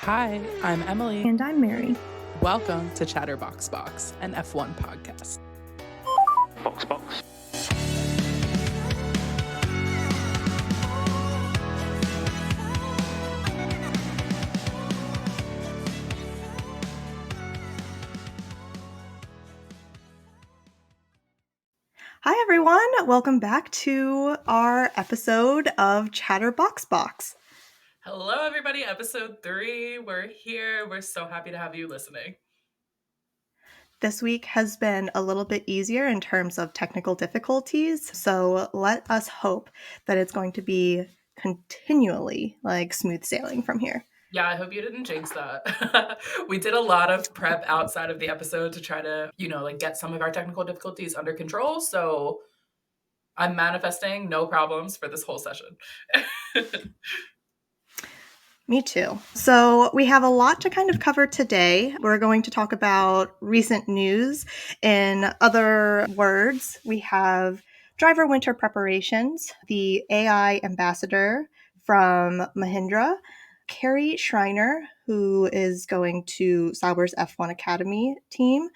Hi, I'm Emily. And I'm Mary. Welcome to Chatterbox Box, an F1 podcast. Box. Hi, everyone. Welcome back to our episode of Chatterbox Box. Hello, everybody. Episode 3. We're here. We're so happy to have you listening. This week has been a little bit easier in terms of technical difficulties, so let us hope that it's going to be continually smooth sailing from here. Yeah, I hope you didn't jinx that. We did a lot of prep outside of the episode to try to, get some of our technical difficulties under control. So I'm manifesting no problems for this whole session. Me too. So we have a lot to kind of cover today. We're going to talk about recent news. In other words, we have driver winter preparations, the AI ambassador from Mahindra, Carrie Steiner, who is going to Sauber's F1 Academy team.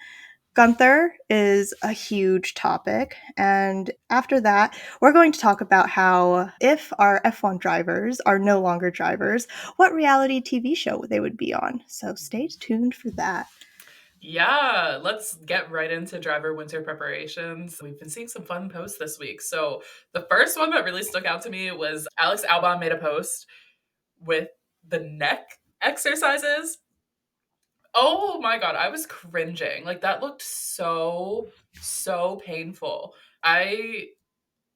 Guenther is a huge topic. And after that, we're going to talk about how if our F1 drivers are no longer drivers, what reality TV show they would be on. So stay tuned for that. Yeah, let's get right into driver winter preparations. We've been seeing some fun posts this week. So the first one that really stuck out to me was Alex Albon made a post with the neck exercises. Oh my God, I was cringing. Like that looked so painful. I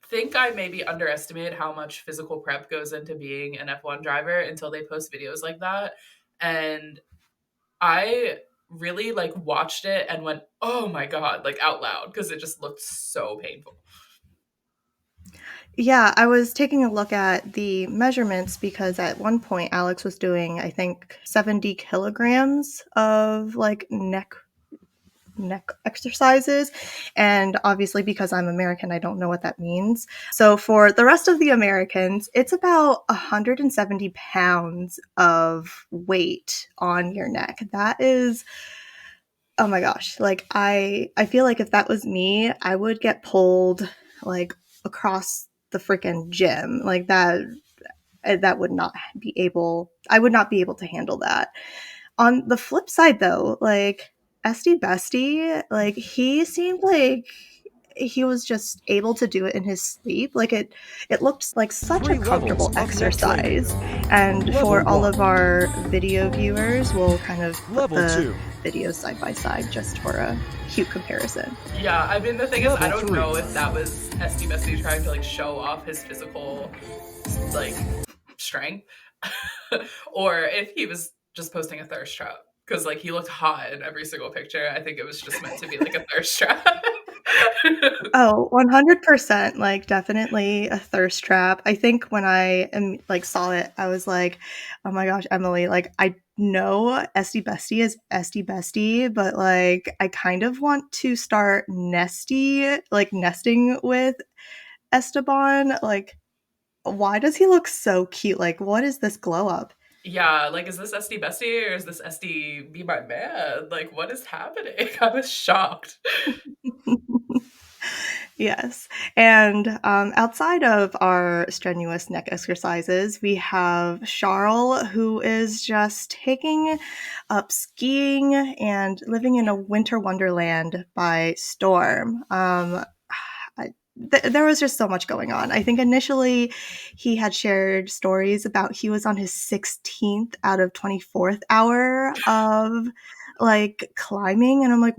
think I maybe underestimated how much physical prep goes into being an F1 driver until they post videos like that. And I really watched it and went, "Oh my God," out loud because it just looked so painful. Yeah, I was taking a look at the measurements because at one point Alex was doing, I think, 70 kilograms of neck exercises. And obviously, because I'm American, I don't know what that means. So for the rest of the Americans, it's about 170 pounds of weight on your neck. That is, oh my gosh. I feel like if that was me, I would get pulled across the freaking gym. That would not be able, I would not be able to handle that. On the flip side, though, SD Bestie, he seemed like he was just able to do it in his sleep. It looked like such a comfortable exercise. And Level for all 1. of our video viewers, we'll kind of put Level the 2. videos side by side just for a cute comparison. Yeah, I mean the thing is, I Level don't 3. know if that was SD Bestie trying to show off his physical strength, or if he was just posting a thirst trap because he looked hot in every single picture. I think it was just meant to be a thirst trap. Oh, 100%, definitely a thirst trap. I think when I saw it, I was like, "Oh my gosh, Emily, I know SD Bestie is SD Bestie, but I kind of want to start nesting with Esteban. Why does he look so cute? What is this glow up?" Yeah, is this SD Bestie or is this SD Be My Man? What is happening? I was shocked. Yes. And outside of our strenuous neck exercises, we have Charles, who is just taking up skiing and living in a winter wonderland by storm. There was just so much going on. I think initially he had shared stories about he was on his 16th out of 24th hour of climbing. And I'm like,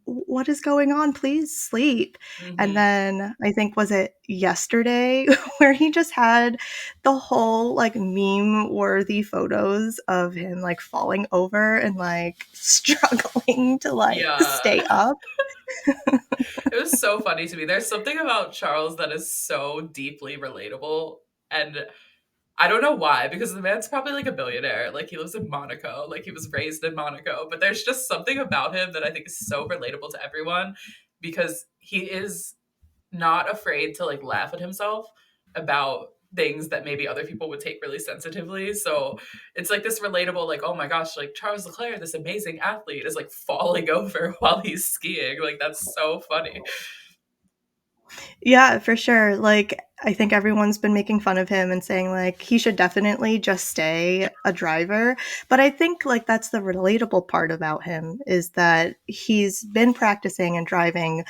what is going on? Please sleep. And Mm-hmm. then I think, was it yesterday where he just had the whole meme worthy photos of him falling over and struggling to Yeah. stay up. It was so funny to me. There's something about Charles that is so deeply relatable. And I don't know why, because the man's probably a billionaire. He lives in Monaco. He was raised in Monaco. But there's just something about him that I think is so relatable to everyone because he is not afraid to laugh at himself about things that maybe other people would take really sensitively. So it's like this relatable, like, oh my gosh, like Charles Leclerc, this amazing athlete, is like falling over while he's skiing. Like, that's so funny. Yeah, for sure. Like, I think everyone's been making fun of him and saying, like, he should definitely just stay a driver. But I think, like, that's the relatable part about him is that he's been practicing and driving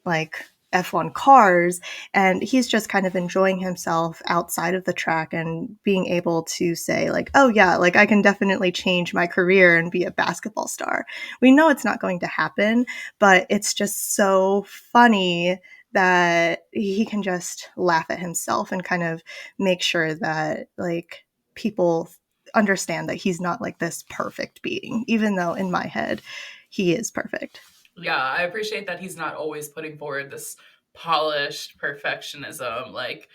like F1 cars, and he's just kind of enjoying himself outside of the track and being able to say like, oh yeah, like I can definitely change my career and be a basketball star. We know it's not going to happen, but it's just so funny that he can just laugh at himself and kind of make sure that like people understand that he's not like this perfect being, even though in my head he is perfect. Yeah, I appreciate that he's not always putting forward this polished perfectionism like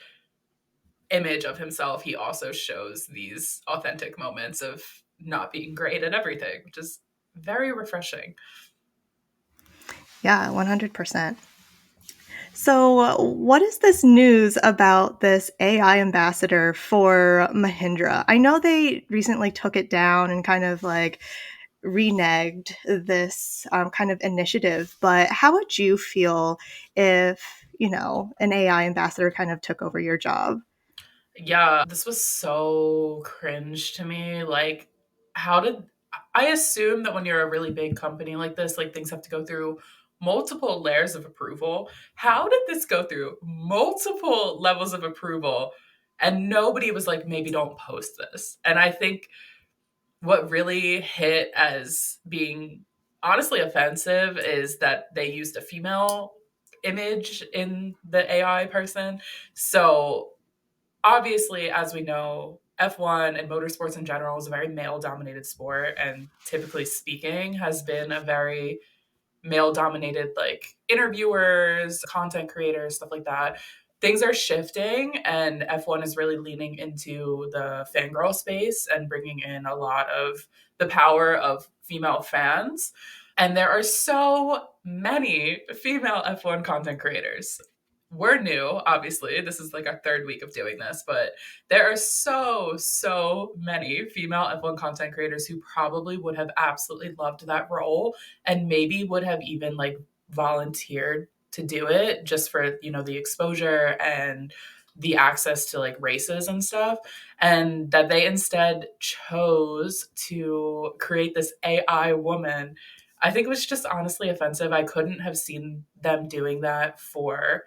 image of himself. He also shows these authentic moments of not being great at everything, which is very refreshing. Yeah, 100%. So, what is this news about this AI ambassador for Mahindra? I know they recently took it down and kind of like reneged this kind of initiative, but how would you feel if, an AI ambassador kind of took over your job? Yeah, this was so cringe to me. Like, how did I assume that when you're a really big company like this, like things have to go through multiple layers of approval? How did this go through multiple levels of approval? And nobody was like, maybe don't post this. And I think what really hit as being honestly offensive is that they used a female image in the AI person. So obviously, as we know, F1 and motorsports in general is a very male dominated sport. And typically speaking, has been a very male dominated, like interviewers, content creators, stuff like that. Things are shifting, and F1 is really leaning into the fangirl space and bringing in a lot of the power of female fans. And there are so many female F1 content creators. We're new, obviously. This is like our third week of doing this, but there are so many female F1 content creators who probably would have absolutely loved that role and maybe would have even like volunteered to do it just for, the exposure and the access to like races and stuff, and that they instead chose to create this AI woman. I think it was just honestly offensive. I couldn't have seen them doing that for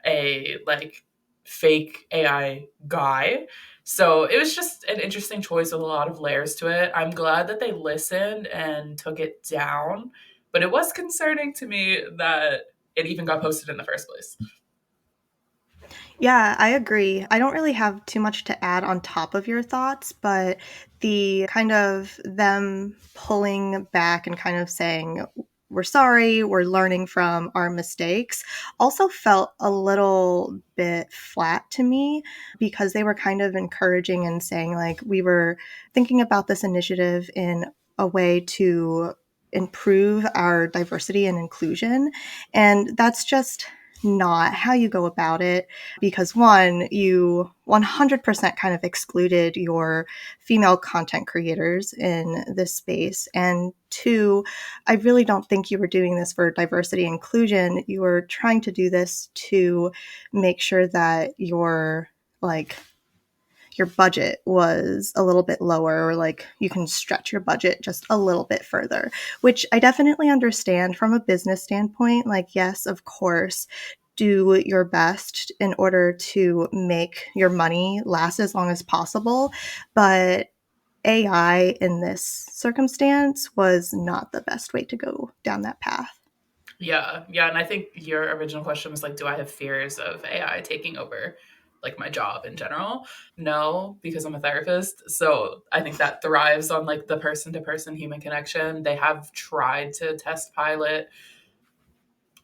a like fake AI guy. So it was just an interesting choice with a lot of layers to it. I'm glad that they listened and took it down, but it was concerning to me that it even got posted in the first place. Yeah, I agree. I don't really have too much to add on top of your thoughts, but the kind of them pulling back and kind of saying, we're sorry, we're learning from our mistakes, also felt a little bit flat to me because they were kind of encouraging and saying, like, we were thinking about this initiative in a way to improve our diversity and inclusion. And that's just not how you go about it because one, you 100% kind of excluded your female content creators in this space. And two, I really don't think you were doing this for diversity inclusion. You were trying to do this to make sure that your budget was a little bit lower or like you can stretch your budget just a little bit further, which I definitely understand from a business standpoint. Like, yes, of course, do your best in order to make your money last as long as possible. But AI in this circumstance was not the best way to go down that path. Yeah, yeah, and I think your original question was like, do I have fears of AI taking over like my job in general? No, because I'm a therapist. So I think that thrives on like the person to person human connection. They have tried to test pilot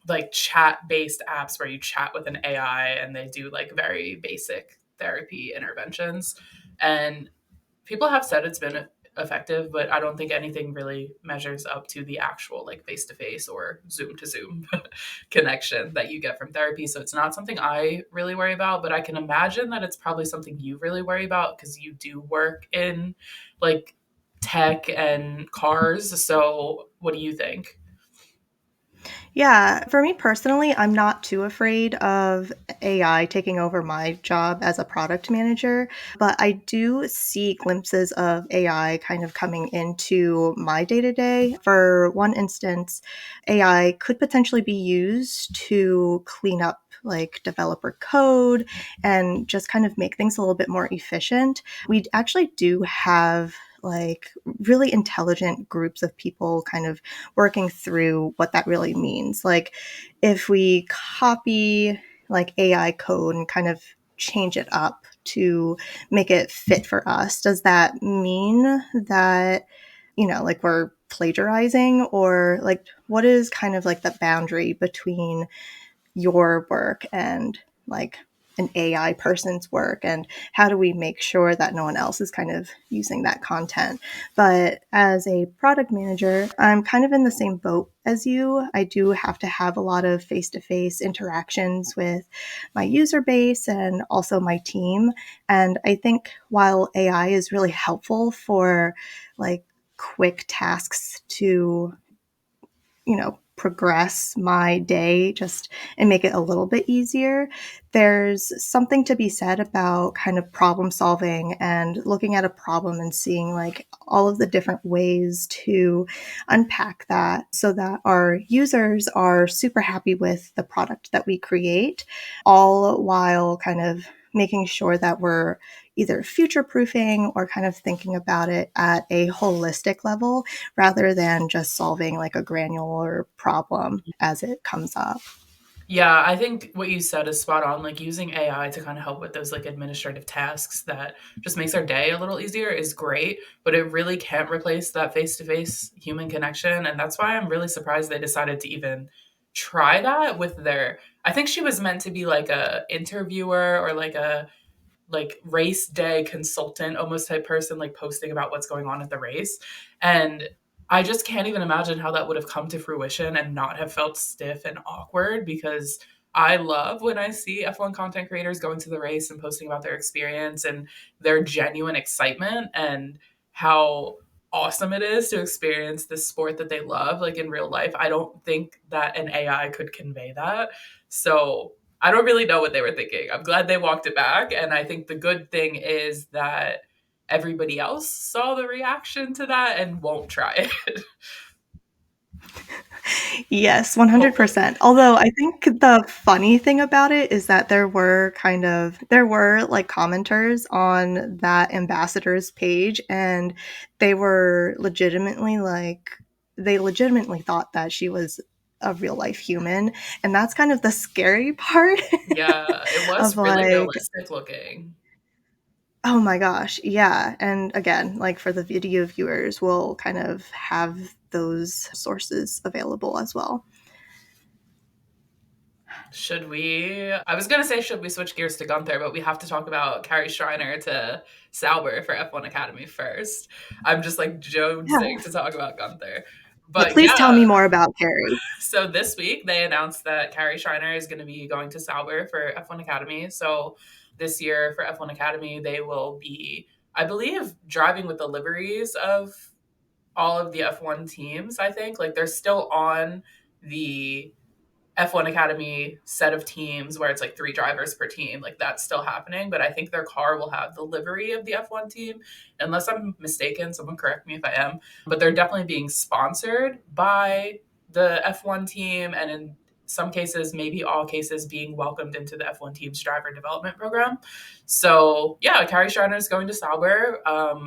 like chat based apps where you chat with an AI and they do like very basic therapy interventions. And people have said it's been effective, but I don't think anything really measures up to the actual like face to face or Zoom to Zoom connection that you get from therapy. So it's not something I really worry about, but I can imagine that it's probably something you really worry about because you do work in like tech and cars. So what do you think? Yeah, for me personally, I'm not too afraid of AI taking over my job as a product manager, but I do see glimpses of AI kind of coming into my day to day. For one instance, AI could potentially be used to clean up like developer code and just kind of make things a little bit more efficient. We actually do have like really intelligent groups of people kind of working through what that really means. Like, if we copy like AI code and kind of change it up to make it fit for us, does that mean that, like we're plagiarizing? Or like, what is kind of like the boundary between your work and like an AI person's work, and how do we make sure that no one else is kind of using that content? But as a product manager, I'm kind of in the same boat as you. I do have to have a lot of face-to-face interactions with my user base and also my team. And I think while AI is really helpful for like quick tasks to progress my day just and make it a little bit easier, there's something to be said about kind of problem solving and looking at a problem and seeing like all of the different ways to unpack that so that our users are super happy with the product that we create, all while kind of making sure that we're either future proofing or kind of thinking about it at a holistic level rather than just solving like a granular problem as it comes up. Yeah, I think what you said is spot on. Like using AI to kind of help with those like administrative tasks that just makes our day a little easier is great, but it really can't replace that face-to-face human connection. And that's why I'm really surprised they decided to even try that with their I think she was meant to be like a interviewer or like a like race day consultant almost type person like posting about what's going on at the race. And I just can't even imagine how that would have come to fruition and not have felt stiff and awkward because I love when I see F1 content creators going to the race and posting about their experience and their genuine excitement and how awesome it is to experience this sport that they love like in real life. I don't think that an AI could convey that. So I don't really know what they were thinking. I'm glad they walked it back. And I think the good thing is that everybody else saw the reaction to that and won't try it. Yes, Hopefully. 100%. Although I think the funny thing about it is that there were like commenters on that ambassador's page, and they were legitimately like they legitimately thought that she was a real life human, and that's kind of the scary part Yeah, it of was really like, realistic looking. oh my gosh, yeah. And again, like for the video viewers, we'll kind of have those sources available as well. Should we? I was gonna say should we switch gears to Gunther, but we have to talk about Carrie Schreiner to Sauber for F1 Academy first. I'm just like jonesing Yeah. to talk about Gunther. Yeah, But please tell yeah, me more about Carrie. so this week they announced that Carrie Schreiner is going to be going to Sauber for F1 Academy. So this year for F1 Academy, they will be, I believe, driving with the liveries of all of the F1 teams. I think like they're still on the F1 Academy set of teams where it's like 3 drivers per team. Like that's still happening, but I think their car will have the livery of the F1 team, unless I'm mistaken. Someone correct me if I am. But they're definitely being sponsored by the F1 team, and in some cases, maybe all cases, being welcomed into the F1 team's driver development program. So yeah, Carrie Schreiner is going to Sauber.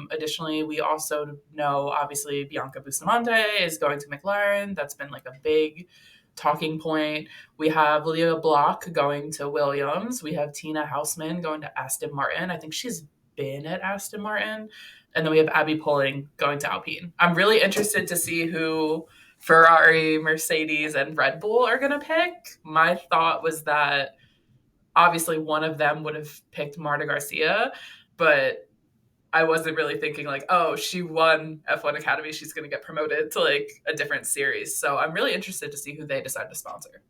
Additionally, we also know obviously Bianca Bustamante is going to McLaren. That's been like a big talking point. We have Leah Block going to Williams. We have Tina Houseman going to Aston Martin. I think she's been at Aston Martin. And then we have Abby Pulling going to Alpine. I'm really interested to see who Ferrari, Mercedes, and Red Bull are going to pick. My thought was that obviously one of them would have picked Marta Garcia, but I wasn't really thinking like, oh, she won F1 Academy, she's going to get promoted to like a different series. So I'm really interested to see who they decide to sponsor.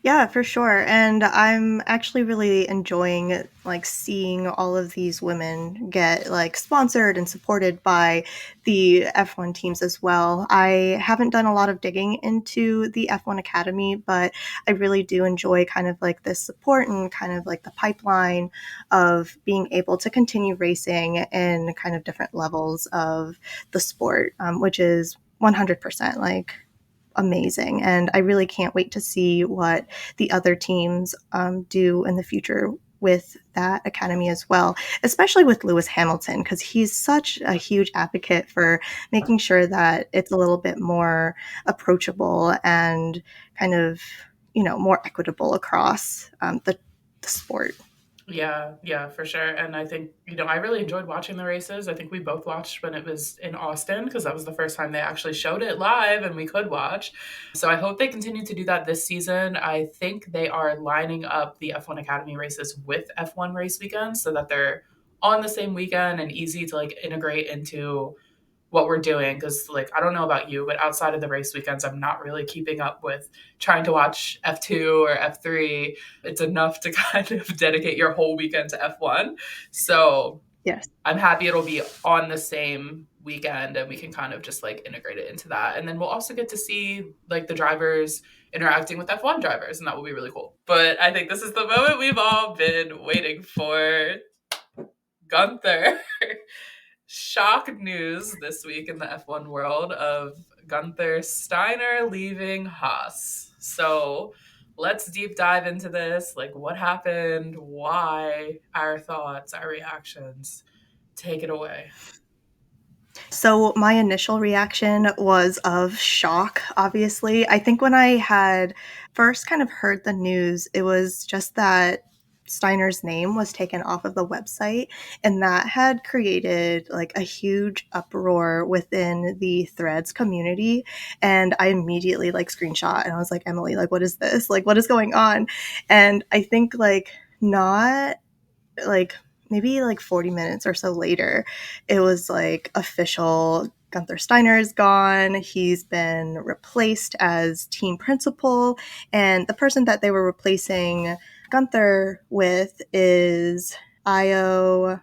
Yeah, for sure. And I'm actually really enjoying like seeing all of these women get like sponsored and supported by the F1 teams as well. I haven't done a lot of digging into the F1 Academy, but I really do enjoy kind of like this support and kind of like the pipeline of being able to continue racing in kind of different levels of the sport, which is 100% like amazing. And I really can't wait to see what the other teams do in the future with that academy as well, especially with Lewis Hamilton, because he's such a huge advocate for making sure that it's a little bit more approachable and kind of, more equitable across the sport. Yeah, for sure. And I think, I really enjoyed watching the races. I think we both watched when it was in Austin because that was the first time they actually showed it live and we could watch. So I hope they continue to do that this season. I think they are lining up the F1 Academy races with F1 race weekends so that they're on the same weekend and easy to like integrate into what we're doing because like I don't know about you, but outside of the race weekends I'm not really keeping up with trying to watch F2 or F3. It's enough to kind of dedicate your whole weekend to F1. So Yes. I'm happy it'll be on the same weekend and we can kind of just like integrate it into that, and then we'll also get to see like the drivers interacting with F1 drivers, and that will be really cool. But I think this is the moment we've all been waiting for. Guenther. Shock news this week in the F1 world of Guenther Steiner leaving Haas. So let's deep dive into this. Like, what happened? Why? Our thoughts, our reactions. Take it away. So my initial reaction was of shock, obviously. I think when I had first kind of heard the news, it was just that Steiner's name was taken off of the website, and that had created like a huge uproar within the Threads community. And I immediately like screenshot and I was like, Emily, like, what is this? Like, what is going on? And I think like not like maybe like 40 minutes or so later, it was like official. Guenther Steiner is gone. He's been replaced as team principal. And the person that they were replacing Guenther with is Io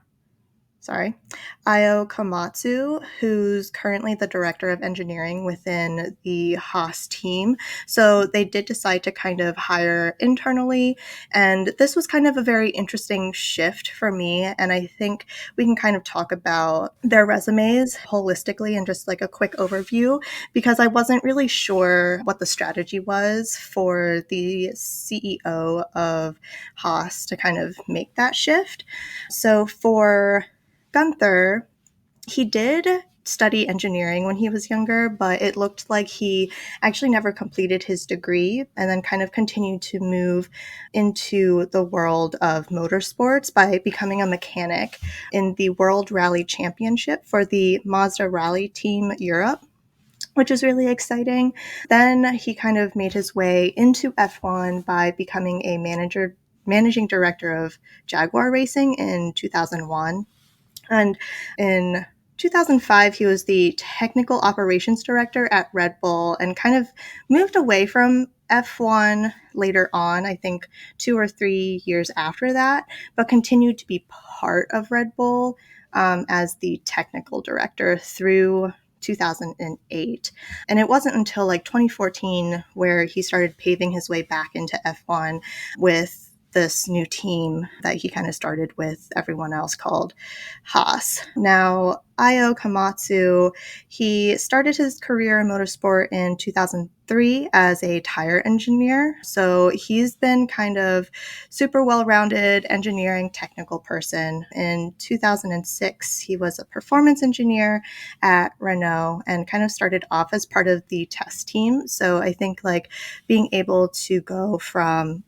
Komatsu, who's currently the director of engineering within the Haas team. So they did decide to kind of hire internally. And this was kind of a very interesting shift for me. And I think we can kind of talk about their resumes holistically and just like a quick overview, because I wasn't really sure what the strategy was for the CEO of Haas to kind of make that shift. So for Guenther, he did study engineering when he was younger, but it looked like he actually never completed his degree and then kind of continued to move into the world of motorsports by becoming a mechanic in the World Rally Championship for the Mazda Rally Team Europe, which is really exciting. Then he kind of made his way into F1 by becoming a managing director of Jaguar Racing in 2001. And in 2005, he was the technical operations director at Red Bull and kind of moved away from F1 later on, I think 2 or 3 years after that, but continued to be part of Red Bull as the technical director through 2008. And it wasn't until like 2014 where he started paving his way back into F1 with this new team that he kind of started with everyone else called Haas. Now, Io Komatsu, he started his career in motorsport in 2003 as a tire engineer. So he's been kind of super well-rounded engineering technical person. In 2006, he was a performance engineer at Renault and kind of started off as part of the test team. So I think like being able to go from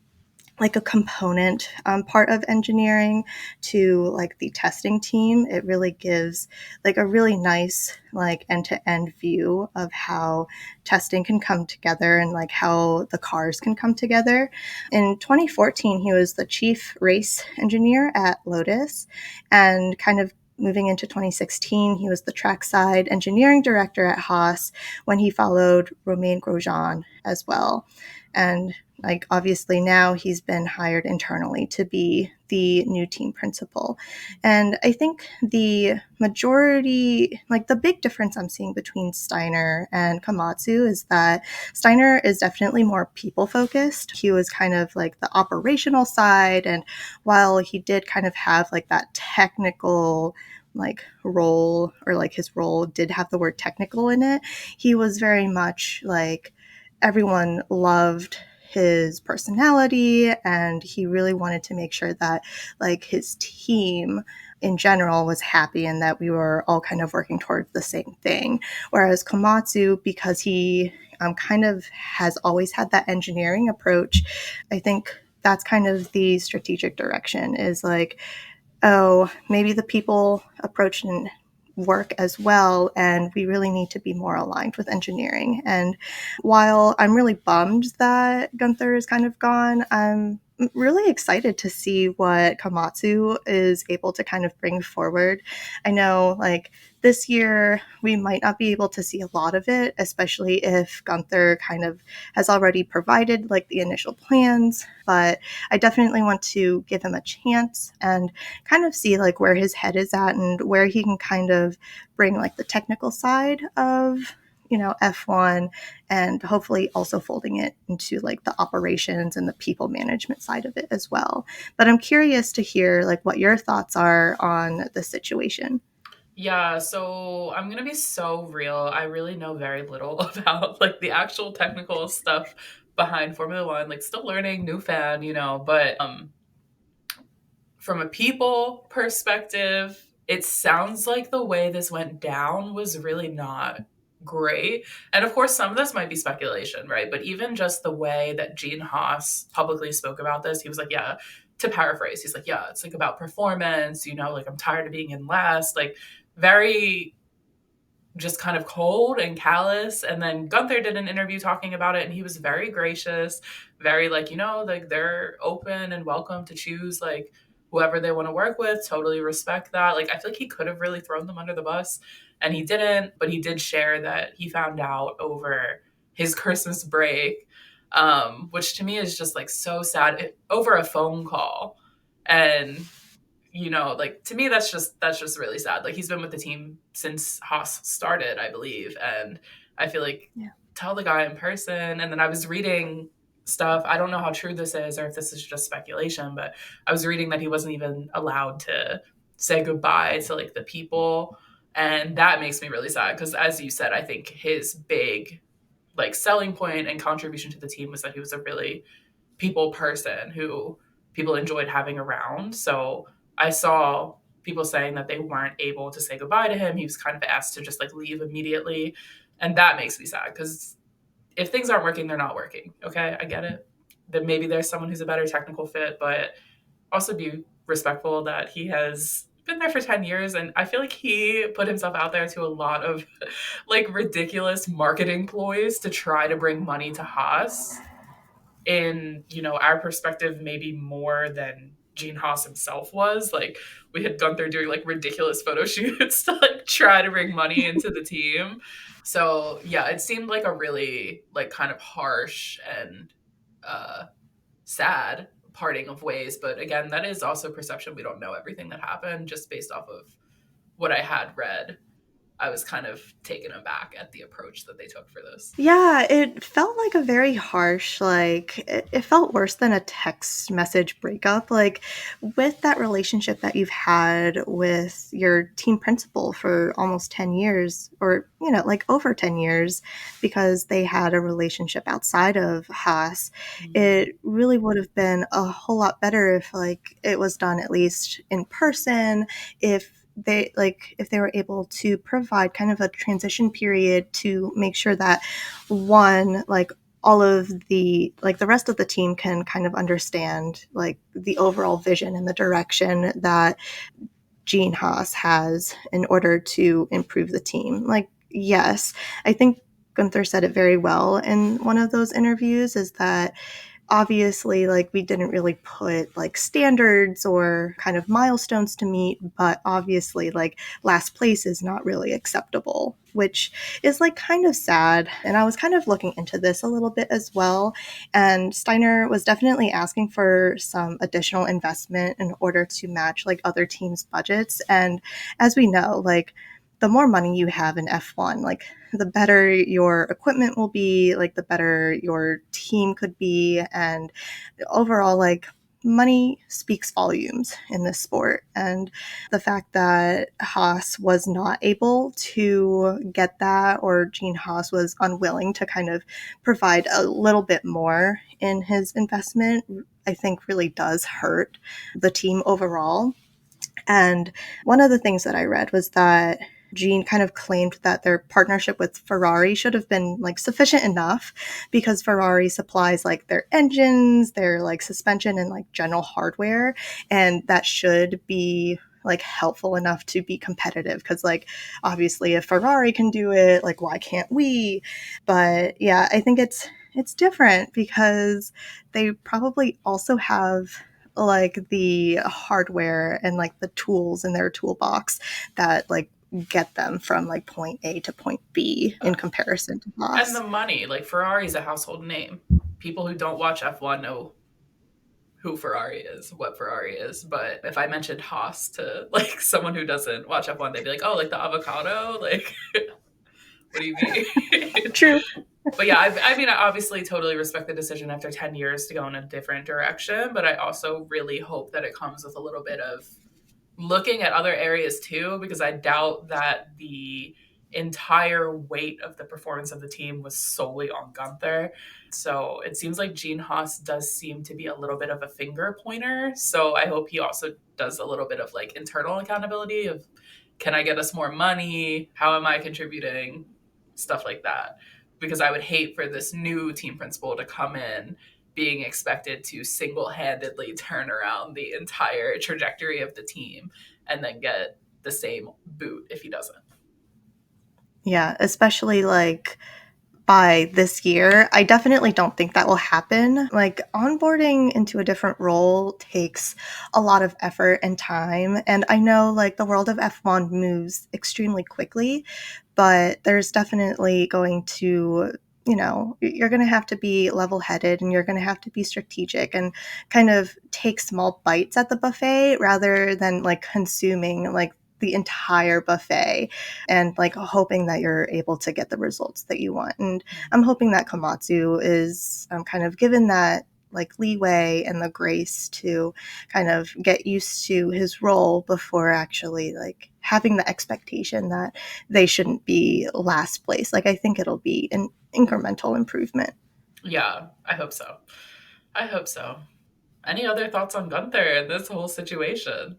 like a component part of engineering to like the testing team, it really gives like a really nice like end-to-end view of how testing can come together and like how the cars can come together. In 2014, he was the chief race engineer at Lotus and kind of moving into 2016, he was the trackside engineering director at Haas when he followed Romain Grosjean as well. And like obviously now he's been hired internally to be the new team principal. And I think the majority, like the big difference I'm seeing between Steiner and Komatsu is that Steiner is definitely more people focused. He was kind of like the operational side. And while he did kind of have like that technical like role, or like his role did have the word technical in it, he was very much like everyone loved his personality, and he really wanted to make sure that like his team in general was happy and that we were all kind of working towards the same thing. Whereas Komatsu, because he kind of has always had that engineering approach, I think that's kind of the strategic direction is like, oh, maybe the people approach didn't work as well, and we really need to be more aligned with engineering. And while I'm really bummed that Guenther is kind of gone, I'm really excited to see what Komatsu is able to kind of bring forward. I know like this year we might not be able to see a lot of it, especially if Guenther kind of has already provided like the initial plans, but I definitely want to give him a chance and kind of see like where his head is at and where he can kind of bring like the technical side of F1, and hopefully also folding it into like the operations and the people management side of it as well. But I'm curious to hear like what your thoughts are on the situation. Yeah, so I'm gonna be so real. I really know very little about like the actual technical stuff behind Formula One. Like, still learning, new fan, But from a people perspective, it sounds like the way this went down was really not great. And of course, some of this might be speculation, right? But even just the way that Gene Haas publicly spoke about this, he was like, yeah, to paraphrase, he's like, yeah, it's like about performance, like I'm tired of being in last, like very just kind of cold and callous. And then Guenther did an interview talking about it, and he was very gracious, very like, like they're open and welcome to choose like whoever they want to work with. Totally respect that. Like, I feel like he could have really thrown them under the bus, and he didn't, but he did share that he found out over his Christmas break, which to me is just like so sad, over a phone call. And like to me that's just really sad. Like, he's been with the team since Haas started, I believe, and I feel like, Yeah. tell the guy in person. And then I was reading stuff. I don't know how true this is or if this is just speculation, but I was reading that he wasn't even allowed to say goodbye to like the people, and that makes me really sad because, as you said, I think his big like selling point and contribution to the team was that he was a really people person who people enjoyed having around. So I saw people saying that they weren't able to say goodbye to him. He was kind of asked to just like leave immediately. And that makes me sad because if things aren't working, they're not working. Okay, I get it. That maybe there's someone who's a better technical fit, but also be respectful that he has been there for 10 years. And I feel like he put himself out there to a lot of like ridiculous marketing ploys to try to bring money to Haas, in our perspective, maybe more than Gene Haas himself was. Like, we had Guenther doing like ridiculous photo shoots to like try to bring money into the team. So yeah, it seemed like a really like kind of harsh and uh sad parting of ways. But again, that is also perception. We don't know everything that happened. Just based off of what I had read, I was kind of taken aback at the approach that they took for this. Yeah, it felt like a very harsh, like, it felt worse than a text message breakup. Like, with that relationship that you've had with your team principal for almost 10 years, or, like over 10 years, because they had a relationship outside of Haas, it really would have been a whole lot better if, like, it was done at least in person, if they were able to provide kind of a transition period to make sure that one, like all of the rest of the team can kind of understand like the overall vision and the direction that Gene Haas has in order to improve the team. Like, yes, I think Guenther said it very well in one of those interviews, is that obviously, like, we didn't really put like standards or kind of milestones to meet, but obviously, like, last place is not really acceptable, which is like kind of sad. And I was kind of looking into this a little bit as well, and Steiner was definitely asking for some additional investment in order to match like other teams' budgets. And as we know, like, the more money you have in F1, like, the better your equipment will be, like, the better your team could be. And overall, like, money speaks volumes in this sport. And the fact that Haas was not able to get that, or Gene Haas was unwilling to kind of provide a little bit more in his investment, I think really does hurt the team overall. And one of the things that I read was that Gene kind of claimed that their partnership with Ferrari should have been like sufficient enough, because Ferrari supplies like their engines, their like suspension and like general hardware, and that should be like helpful enough to be competitive. Because like, obviously if Ferrari can do it, like, why can't we? But yeah, I think it's different because they probably also have like the hardware and like the tools in their toolbox that like get them from like point A to point B in comparison to And Haas. the money, like Ferrari's a household name. People who don't watch F1 know who Ferrari is, what Ferrari is. But if I mentioned Haas to like someone who doesn't watch F1, they'd be like, "Oh, like the avocado? Like, what do you mean?" True. But yeah, I mean, I obviously totally respect the decision after 10 years to go in a different direction, but I also really hope that it comes with a little bit of looking at other areas too, because I doubt that the entire weight of the performance of the team was solely on Guenther. So it seems like Gene Haas does seem to be a little bit of a finger pointer. So I hope he also does a little bit of like internal accountability of, can I get us more money? How am I contributing? Stuff like that. Because I would hate for this new team principal to come in being expected to single-handedly turn around the entire trajectory of the team and then get the same boot if he doesn't. Yeah, especially like by this year. I definitely don't think that will happen. Like, onboarding into a different role takes a lot of effort and time. And I know like the world of F1 moves extremely quickly, but there's definitely going to, you know, you're going to have to be level headed, and you're going to have to be strategic and kind of take small bites at the buffet rather than like consuming like the entire buffet and like hoping that you're able to get the results that you want. And I'm hoping that Komatsu is kind of given that like leeway and the grace to kind of get used to his role before actually like having the expectation that they shouldn't be last place. Like, I think it'll be an incremental improvement. Yeah, I hope so. I hope so. Any other thoughts on Guenther and this whole situation?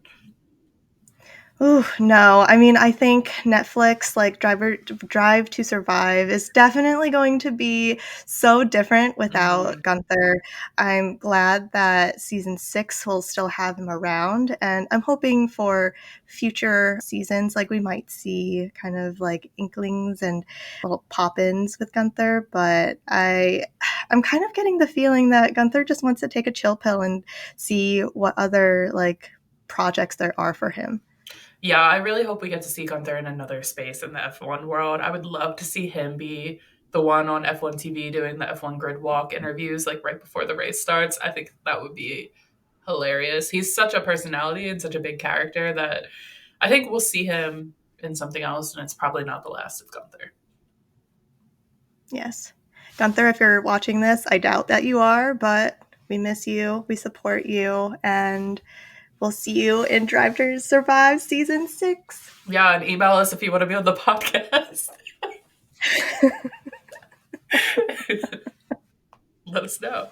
Ooh, no. I mean, I think Netflix, like Drive to Survive, is definitely going to be so different without Gunther. I'm glad that season 6 will still have him around, and I'm hoping for future seasons, like we might see kind of like inklings and little pop-ins with Gunther. But I'm kind of getting the feeling that Gunther just wants to take a chill pill and see what other like projects there are for him. Yeah, I really hope we get to see Guenther in another space in the F1 world. I would love to see him be the one on F1 TV doing the F1 grid walk interviews like right before the race starts. I think that would be hilarious. He's such a personality and such a big character that I think we'll see him in something else, and it's probably not the last of Guenther. Yes. Gunther, if you're watching this, I doubt that you are, but we miss you, we support you, and we'll see you in Drive to Survive season 6. Yeah, and email us if you want to be on the podcast. Let us know.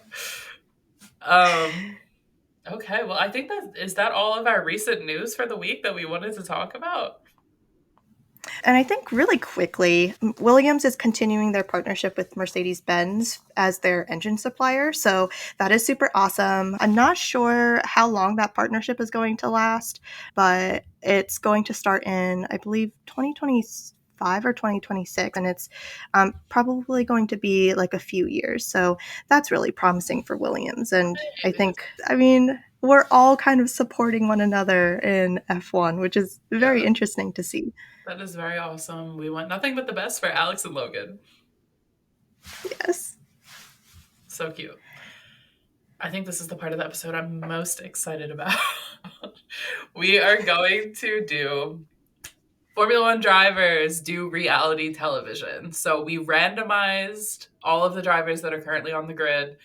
Okay, well, I think that all of our recent news for the week that we wanted to talk about. And I think really quickly, Williams is continuing their partnership with Mercedes-Benz as their engine supplier. So that is super awesome. I'm not sure how long that partnership is going to last, but it's going to start in, I believe, 2025 2025 or 2026, and it's probably going to be like a few years. So that's really promising for Williams. And I think, I mean, we're all kind of supporting one another in F1, which is very Yeah, interesting to see. that is very awesome. We want nothing but the best for Alex and Logan. Yes. So cute. I think this is the part of the episode I'm most excited about. We are going to do Formula One drivers do reality television. So we randomized all of the drivers that are currently on the grid,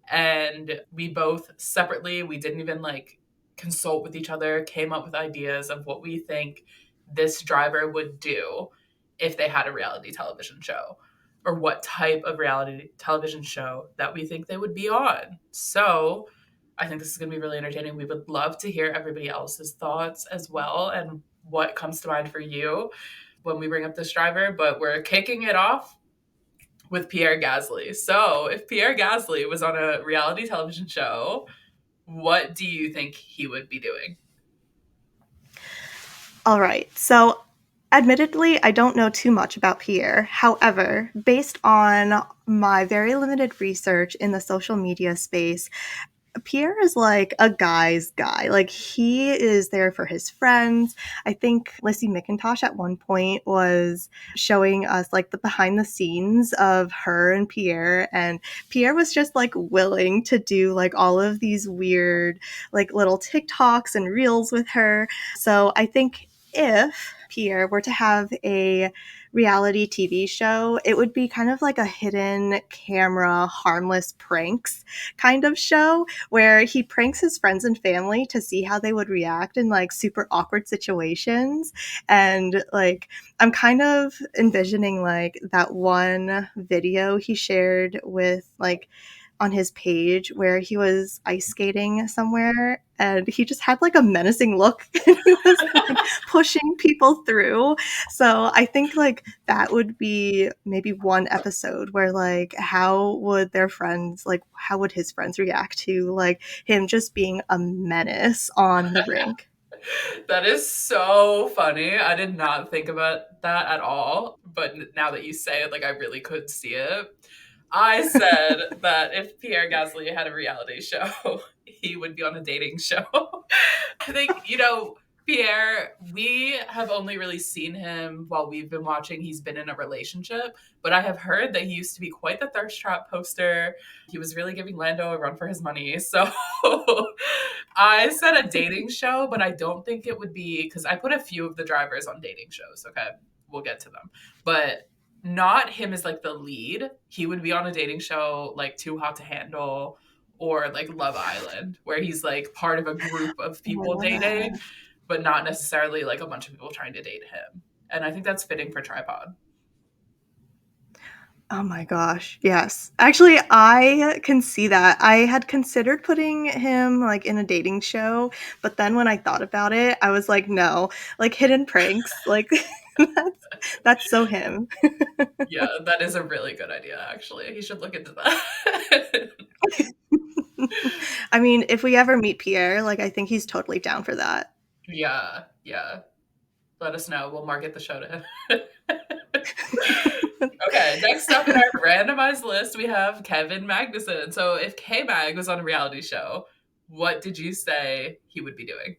and we both separately, we didn't even like consult with each other, came up with ideas of what we think this driver would do if they had a reality television show, or what type of reality television show that we think they would be on. So I think this is going to be really entertaining. We would love to hear everybody else's thoughts as well, and what comes to mind for you when we bring up this driver. But we're kicking it off with Pierre Gasly. So if Pierre Gasly was on a reality television show, what do you think he would be doing? All right. So, admittedly, I don't know too much about Pierre. However, based on my very limited research in the social media space, Pierre is like a guy's guy. Like, he is there for his friends. I think Lissy McIntosh at one point was showing us like the behind the scenes of her and Pierre, and Pierre was just like willing to do like all of these weird like little TikToks and reels with her. So I think if Pierre were to have a reality TV show, it would be kind of like a hidden camera, harmless pranks kind of show where he pranks his friends and family to see how they would react in like super awkward situations. And like, I'm kind of envisioning like that one video he shared with like on his page where he was ice skating somewhere and he just had like a menacing look and he was like pushing people through. So I think like that would be maybe one episode where like how would their friends, like how would his friends react to like him just being a menace on the rink. That is so funny. I did not think about that at all. But now that you say it, like I really could see it. I said that if Pierre Gasly had a reality show, he would be on a dating show. I think, Pierre, we have only really seen him while we've been watching. He's been in a relationship, but I have heard that he used to be quite the thirst trap poster. He was really giving Lando a run for his money. So I said a dating show, but I don't think it would be because I put a few of the drivers on dating shows. Okay. We'll get to them. But not him as like the lead. He would be on a dating show like Too Hot to Handle or like Love Island, where he's like part of a group of people dating, but not necessarily like a bunch of people trying to date him. And I think that's fitting for Tripod. Oh my gosh. Yes. Actually, I can see that. I had considered putting him like in a dating show, but then when I thought about it, I was like, no, like hidden pranks, like that's so him. Yeah, that is a really good idea, actually. He should look into that. I mean, if we ever meet Pierre, like I think he's totally down for that. Yeah, yeah. Let us know. We'll market the show to him. Okay, next up in our randomized list, we have Kevin Magnussen. So if K-Mag was on a reality show, what did you say he would be doing?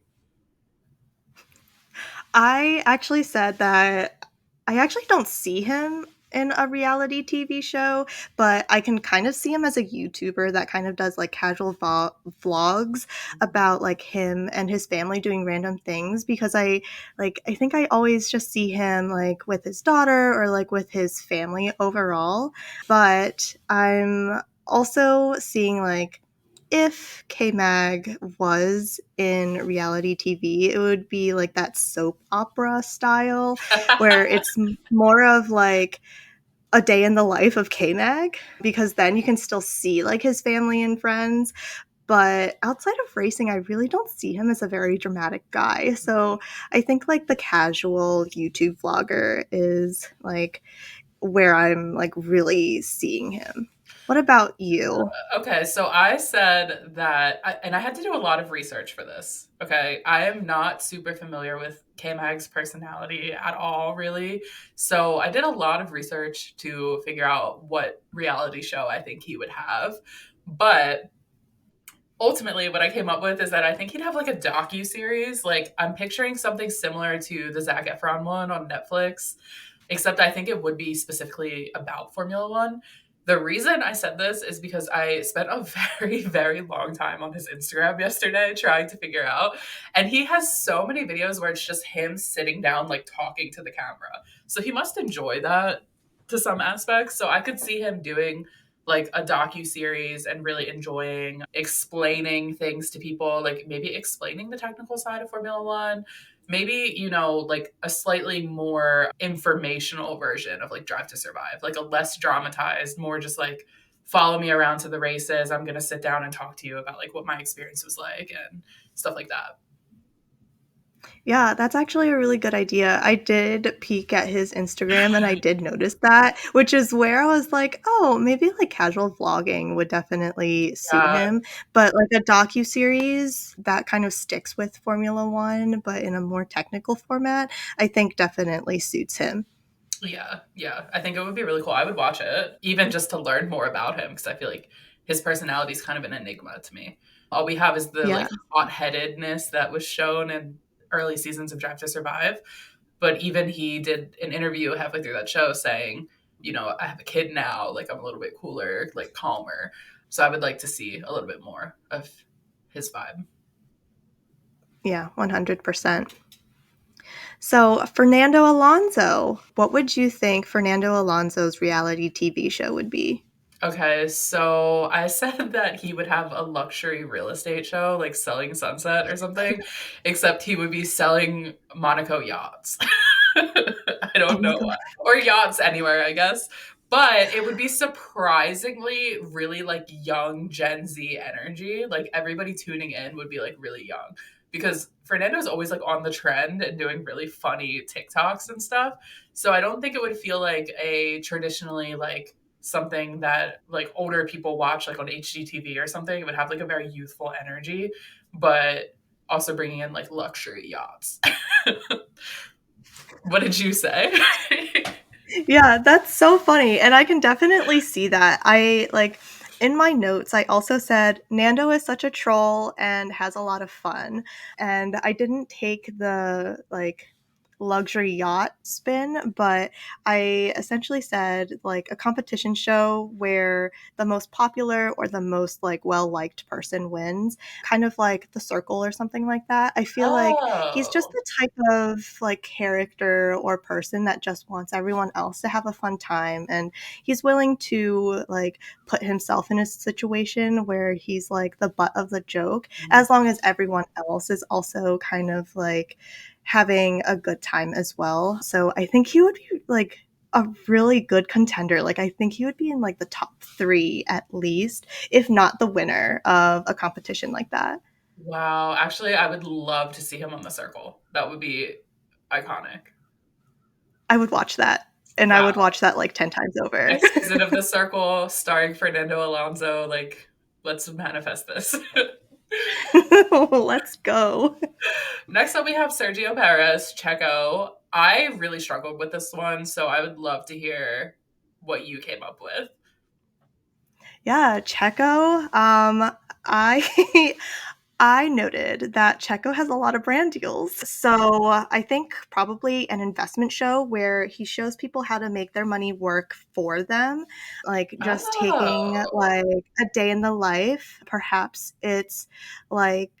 I actually said that I actually don't see him in a reality TV show, but I can kind of see him as a YouTuber that kind of does like casual vlogs about like him and his family doing random things because I think I always just see him like with his daughter or like with his family overall, but I'm also seeing like if K Mag was in reality TV, it would be like that soap opera style where it's more of like a day in the life of K Mag because then you can still see like his family and friends. But outside of racing, I really don't see him as a very dramatic guy. So I think like the casual YouTube vlogger is like where I'm like really seeing him. What about you? Okay, so I said that, and I had to do a lot of research for this. Okay, I am not super familiar with K Mag's personality at all, really. So I did a lot of research to figure out what reality show I think he would have. But ultimately, what I came up with is that I think he'd have like a docu series. Like I'm picturing something similar to the Zac Efron one on Netflix, except I think it would be specifically about Formula One. The reason I said this is because I spent a very, very long time on his Instagram yesterday trying to figure out. And he has so many videos where it's just him sitting down, like talking to the camera. So he must enjoy that to some aspects. So I could see him doing like a docu series and really enjoying explaining things to people, like maybe explaining the technical side of Formula One, maybe, like a slightly more informational version of like Drive to Survive, like a less dramatized, more just like follow me around to the races. I'm going to sit down and talk to you about like what my experience was like and stuff like that. Yeah, that's actually a really good idea. I did peek at his Instagram and I did notice that, which is where I was like, oh, maybe like casual vlogging would definitely suit Yeah, him. But like a docu-series that kind of sticks with Formula One, but in a more technical format, I think definitely suits him. yeah. I think it would be really cool. I would watch it, even just to learn more about him, because I feel like his personality is kind of an enigma to me. All we have is the Yeah. like hot-headedness that was shown in early seasons of Drive to Survive. But even he did an interview halfway through that show saying, I have a kid now, like I'm a little bit cooler, like calmer. So I would like to see a little bit more of his vibe. Yeah, 100%. So, Fernando Alonso, what would you think Fernando Alonso's reality TV show would be? Okay, so I said that he would have a luxury real estate show, like selling Sunset or something, except he would be selling Monaco yachts. I Oh don't my know god. why. Or yachts anywhere, I guess. But it would be surprisingly really like young Gen Z energy. Like everybody tuning in would be like really young because Fernando's always like on the trend and doing really funny TikToks and stuff. So I don't think it would feel like a traditionally like something that like older people watch like on HGTV or something. It would have like a very youthful energy, but also bringing in like luxury yachts. What did you say? Yeah, that's so funny, and I can definitely see that. I like in my notes, I also said Nando is such a troll and has a lot of fun, and I didn't take the like luxury yacht spin, but I essentially said like a competition show where the most popular or the most like well-liked person wins, kind of like The Circle or something like that. I feel like he's just Oh. the type of like character or person that just wants everyone else to have a fun time, and he's willing to like put himself in a situation where he's like the butt of the joke as long as everyone else is also kind of like having a good time as well. So I think he would be like a really good contender. Like I think he would be in like the top 3 at least, if not the winner of a competition like that. Wow. Actually, I would love to see him on The Circle. That would be iconic. I would watch that, and I would Wow. watch that like 10 times over. Next season of The Circle starring Fernando Alonso. Like, let's manifest this. Let's go. Next up, we have Sergio Perez, Checo. I really struggled with this one, so I would love to hear what you came up with. Yeah, Checo. I I noted that Checo has a lot of brand deals. So I think probably an investment show where he shows people how to make their money work for them, like just taking Oh. like a day in the life. Perhaps it's like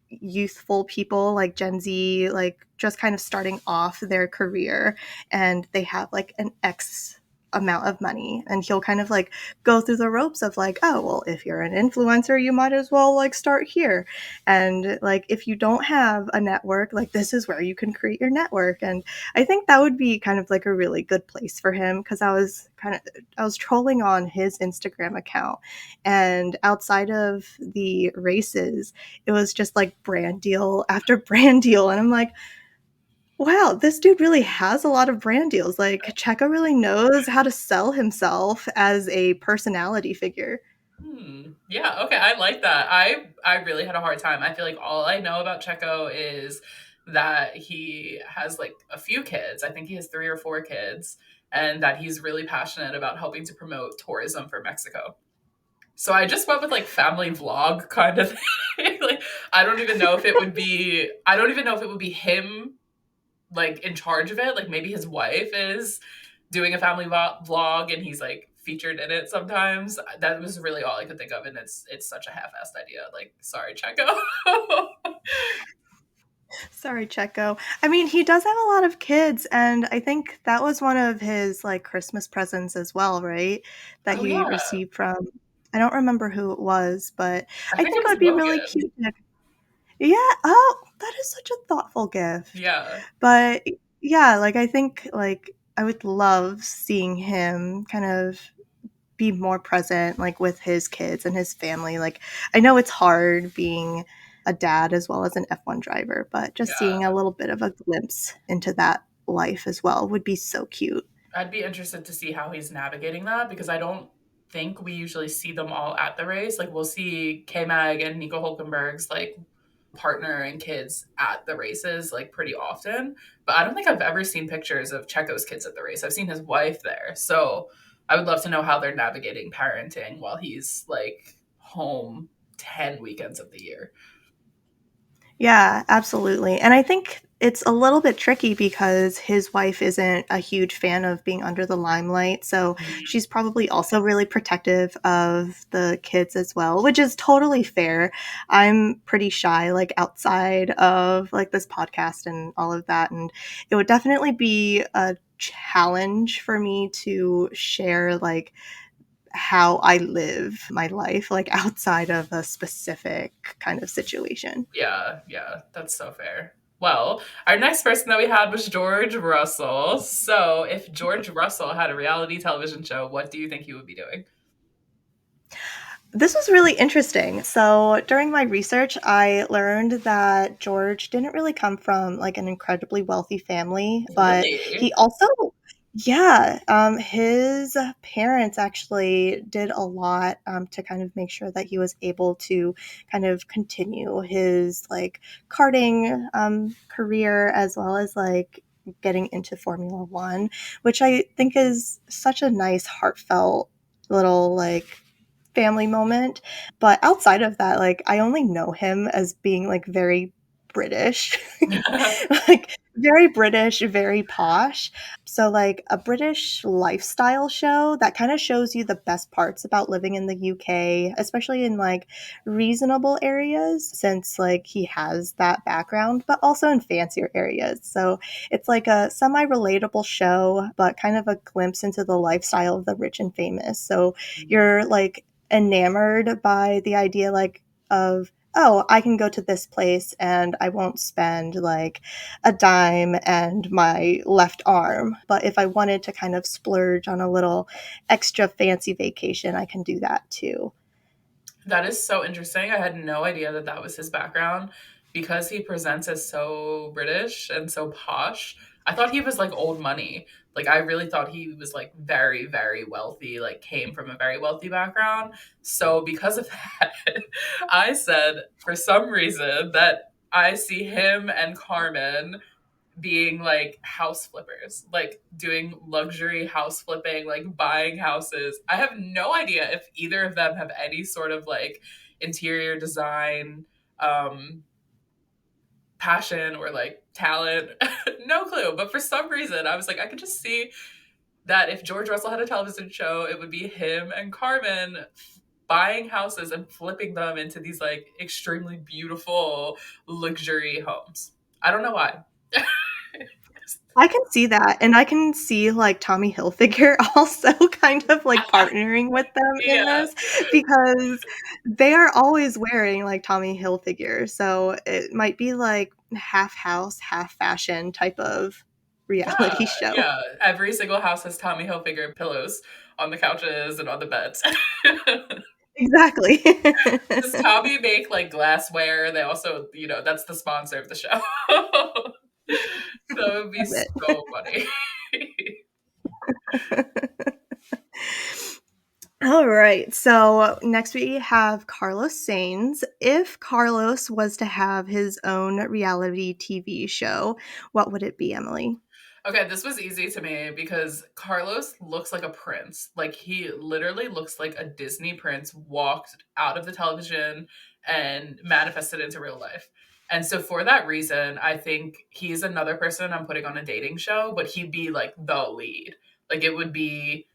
youthful people like Gen Z, like just kind of starting off their career, and they have like an X amount of money, and he'll kind of like go through the ropes of like, oh well, if you're an influencer you might as well like start here, and like if you don't have a network, like this is where you can create your network. And I think that would be kind of like a really good place for him, because I was trolling on his Instagram account, and outside of the races it was just like brand deal after brand deal, and I'm like, Wow, this dude really has a lot of brand deals. Like, Checo really knows how to sell himself as a personality figure. Yeah, okay, I like that. I really had a hard time. I feel like all I know about Checo is that he has like a few kids. I think he has 3 or 4 kids, and that he's really passionate about helping to promote tourism for Mexico. So I just went with like family vlog kind of thing. Like I don't even know if it would be I don't even know if it would be him like in charge of it. Like maybe his wife is doing a family vlog and he's like featured in it sometimes. That was really all I could think of, and it's such a half-assed idea. Like, sorry, Checo. Sorry, Checo. I mean, he does have a lot of kids, and I think that was one of his like Christmas presents as well, right? That Oh he yeah, received from I don't remember who it was, but I I think it think it was would be really Logan. cute. Yeah, oh, that is such a thoughtful gift. Yeah, But yeah, like I think like I would love seeing him kind of be more present like with his kids and his family. Like I know it's hard being a dad as well as an F1 driver, but just seeing a yeah. little bit of a glimpse into that life as well would be so cute. I'd be interested to see how he's navigating that because I don't think we usually see them all at the race. Like we'll see K Mag and Nico Hulkenberg's like partner and kids at the races like pretty often. But I don't think I've ever seen pictures of Checo's kids at the race. I've seen his wife there. So I would love to know how they're navigating parenting while he's like home 10 weekends of the year. Yeah, absolutely. And I think it's a little bit tricky because his wife isn't a huge fan of being under the limelight. So she's probably also really protective of the kids as well, which is totally fair. I'm pretty shy, like outside of like this podcast and all of that. And it would definitely be a challenge for me to share like how I live my life, like outside of a specific kind of situation. Yeah, yeah, that's so fair. Well, our next person that we had was George Russell. So, if George Russell had a reality television show, what do you think he would be doing? This was really interesting. So, during my research, I learned that George didn't really come from like an incredibly wealthy family, but he Really? also, yeah, his parents actually did a lot to kind of make sure that he was able to kind of continue his like karting career as well as like getting into Formula One, which I think is such a nice, heartfelt little like family moment. But outside of that, like I only know him as being like very British. Like very British, very posh. So like a British lifestyle show that kind of shows you the best parts about living in the UK, especially in like reasonable areas since like he has that background, but also in fancier areas. So it's like a semi-relatable show, but kind of a glimpse into the lifestyle of the rich and famous. So you're like enamored by the idea like of oh, I can go to this place and I won't spend like a dime and my left arm. But if I wanted to kind of splurge on a little extra fancy vacation, I can do that too. That is so interesting. I had no idea that that was his background because he presents as so British and so posh. I thought he was like old money. Like I really thought he was like very very wealthy, like came from a very wealthy background. So because of that, I said for some reason that I see him and Carmen being like house flippers, like doing luxury house flipping, like buying houses. I have no idea if either of them have any sort of like interior design passion or like talent. No clue. But for some reason, I was like, I could just see that if George Russell had a television show, it would be him and Carmen buying houses and flipping them into these like extremely beautiful luxury homes. I don't know why. I can see that, and I can see, like, Tommy Hilfiger also kind of, like, partnering with them in Yeah. this because they are always wearing, like, Tommy Hilfiger, so it might be, like, half house, half fashion type of Yeah, reality show. yeah. Every single house has Tommy Hilfiger pillows on the couches and on the beds. Exactly. Does Tommy make like glassware? They also, that's the sponsor of the show. That would be Love so funny. it. All right. So next we have Carlos Sainz. If Carlos was to have his own reality TV show, what would it be, Emily? Okay, this was easy to me because Carlos looks like a prince. Like he literally looks like a Disney prince walked out of the television and manifested into real life. And so for that reason, I think he's another person I'm putting on a dating show, but he'd be like the lead. Like it would be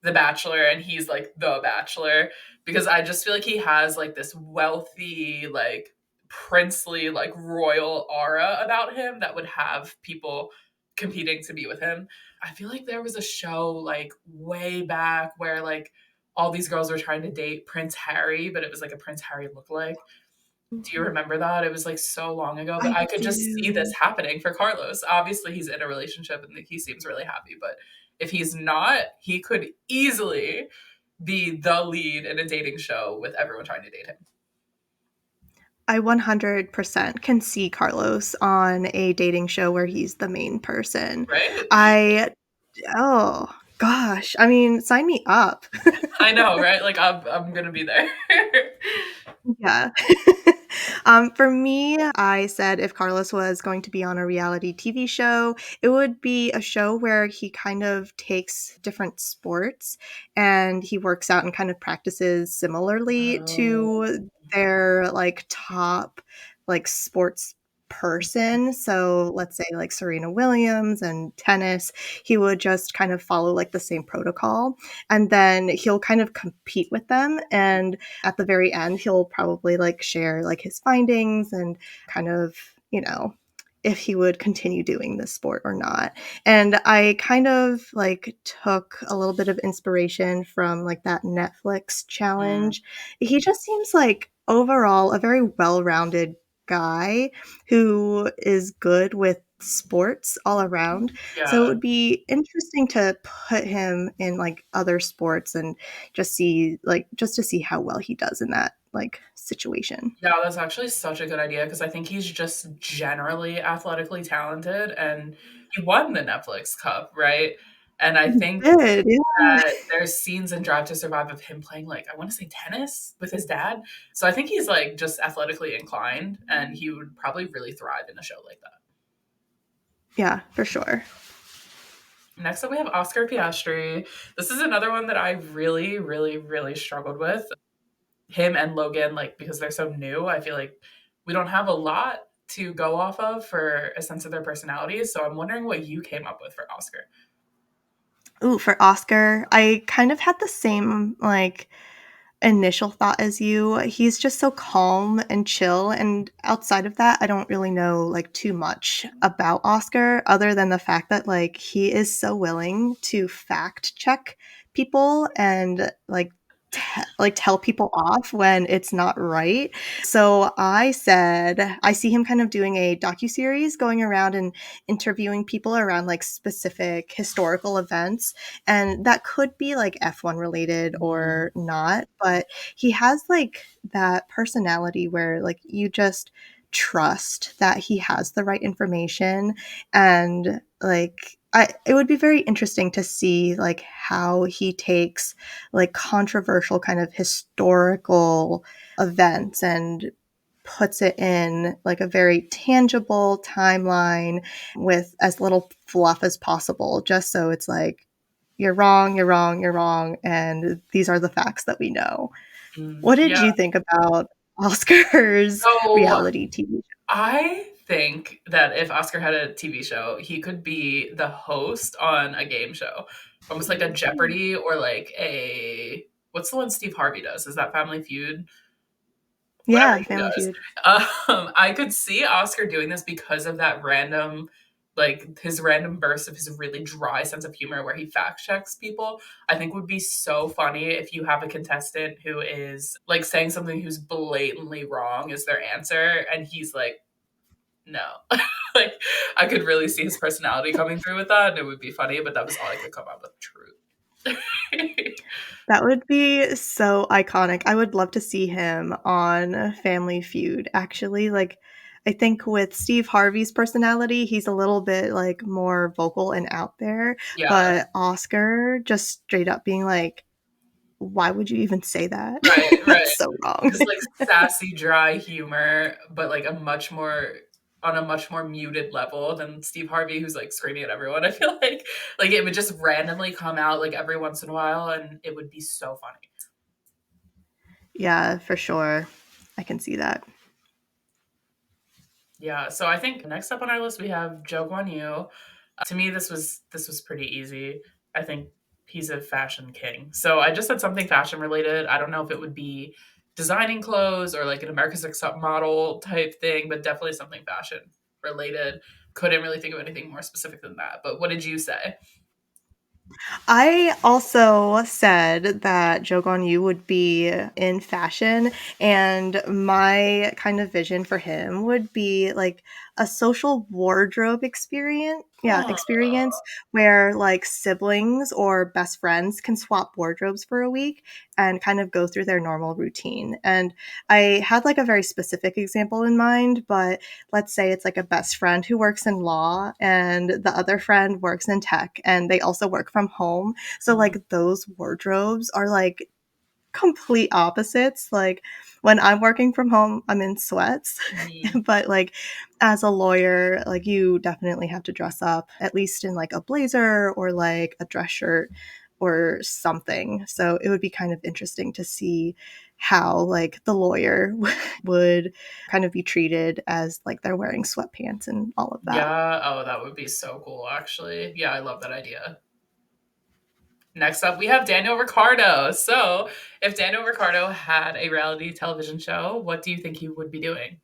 The Bachelor and he's like the Bachelor because I just feel like he has like this wealthy, like princely, like royal aura about him that would have people competing to be with him. I feel like there was a show like way back where like all these girls were trying to date Prince Harry, but it was like a Prince Harry lookalike. Do you Mhm. remember that? It was like so long ago, but I I could just see this do. happening for Carlos. Obviously, he's in a relationship and he seems really happy, but if he's not, he could easily be the lead in a dating show with everyone trying to date him, I 100% can see Carlos on a dating show where he's the main person. right? I Oh, gosh. I mean, sign me up. I know, right? Like I'm gonna be there. Yeah. For me, I said if Carlos was going to be on a reality TV show, it would be a show where he kind of takes different sports and he works out and kind of practices similarly Oh, to their like top like sports person. So let's say like Serena Williams and tennis, he would just kind of follow like the same protocol and then he'll kind of compete with them and at the very end he'll probably like share like his findings and kind of if he would continue doing this sport or not. And I kind of like took a little bit of inspiration from like that Netflix mm, challenge. He just seems like overall a very well-rounded guy who is good with sports all around. So it yeah. would be interesting to put him in like other sports and just to see how well he does in that like situation. Yeah, that's actually such a good idea because I think he's just generally athletically talented and he won the Netflix Cup, right? And I He think did, yeah. that there's scenes in Drive to Survive of him playing like I want to say tennis with his dad. So I think he's like just athletically inclined and he would probably really thrive in a show like that. Yeah, for sure. Next up we have Oscar Piastri. This is another one that I really, really, really struggled with. Him and Logan, like because they're so new, I feel like we don't have a lot to go off of for a sense of their personalities. So I'm wondering what you came up with for Oscar. Ooh, for Oscar, I kind of had the same like initial thought as you. He's just so calm and chill. And outside of that, I don't really know like too much about Oscar other than the fact that like he is so willing to fact check people and like tell people off when it's not right. So I said I see him kind of doing a docu-series going around and interviewing people around like specific historical events and that could be like F1 related Mm, or not, but he has like that personality where like you just trust that he has the right information and it would be very interesting to see like how he takes like controversial kind of historical events and puts it in like a very tangible timeline with as little fluff as possible just so it's like you're wrong, you're wrong, you're wrong, and these are the facts that we know. What did yeah. you think about Oscar's So reality TV show? I think that if Oscar had a TV show, he could be the host on a game show, almost like a Jeopardy or like a what's the one Steve Harvey does? Is that Family Feud? Whatever Yeah, he Family does. Feud. I could see Oscar doing this because of that random, like his random burst of his really dry sense of humor where he fact checks people. I think would be so funny if you have a contestant who is like saying something who's blatantly wrong is their answer, and he's like, no. Like I could really see his personality coming through with that, and it would be funny, but that was all I could come up with. Truth. That would be so iconic. I would love to see him on Family Feud, actually. Like, I think with Steve Harvey's personality, he's a little bit like more vocal and out there, Yeah, but Oscar just straight up being like, why would you even say that? right, right. That's so wrong. Just like sassy, dry humor, but like on a much more muted level than Steve Harvey, who's like screaming at everyone. I feel like it would just randomly come out like every once in a while, and it would be so funny. Yeah, for sure. I can see that. Yeah, so I think next up on our list we have Joe Guan Yu. To me, this was pretty easy. I think he's a fashion king. So I just said something fashion related. I don't know if it would be designing clothes or like an America's Next Top Model type thing, but definitely something fashion related. Couldn't really think of anything more specific than that. But what did you say? I also said that Joe Gon Yu would be in fashion, and my kind of vision for him would be like a social wardrobe experience. Yeah, Oh, experience where like siblings or best friends can swap wardrobes for a week and kind of go through their normal routine. And I had like a very specific example in mind, but let's say it's like a best friend who works in law and the other friend works in tech and they also work from home. So mhm, like those wardrobes are like complete opposites. Like when I'm working from home, I'm in sweats. mhm. But like as a lawyer, like you definitely have to dress up at least in like a blazer or like a dress shirt or something. So it would be kind of interesting to see how like the lawyer would kind of be treated as like they're wearing sweatpants and all of that. Yeah. Oh, that would be so cool, actually. Yeah, I love that idea. Next up, we have Daniel Ricciardo. So, if Daniel Ricciardo had a reality television show, what do you think he would be doing?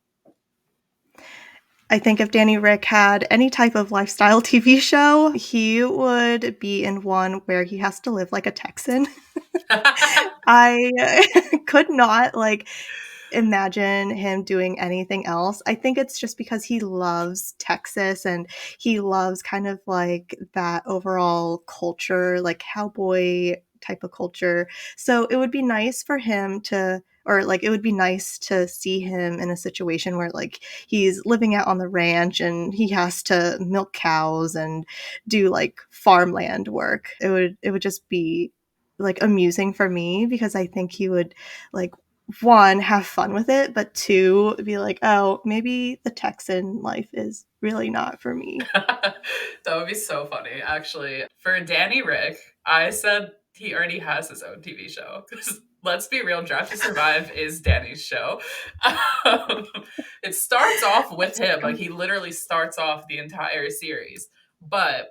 I think if Danny Rick had any type of lifestyle TV show, he would be in one where he has to live like a Texan. I could not like imagine him doing anything else. I think it's just because he loves Texas and he loves kind of like that overall culture, like cowboy type of culture. So it would be nice for him to, or like it would be nice to see him in a situation where like he's living out on the ranch and he has to milk cows and do like farmland work. It would just be like amusing for me because I think he would like one, have fun with it, but two, be like, oh, maybe the Texan life is really not for me. That would be so funny, actually. For Danny Rick, I said he already has his own TV show. 'Cause let's be real, Draft to Survive is Danny's show. Um, it starts off with That's him, like true. he literally starts off the entire series. But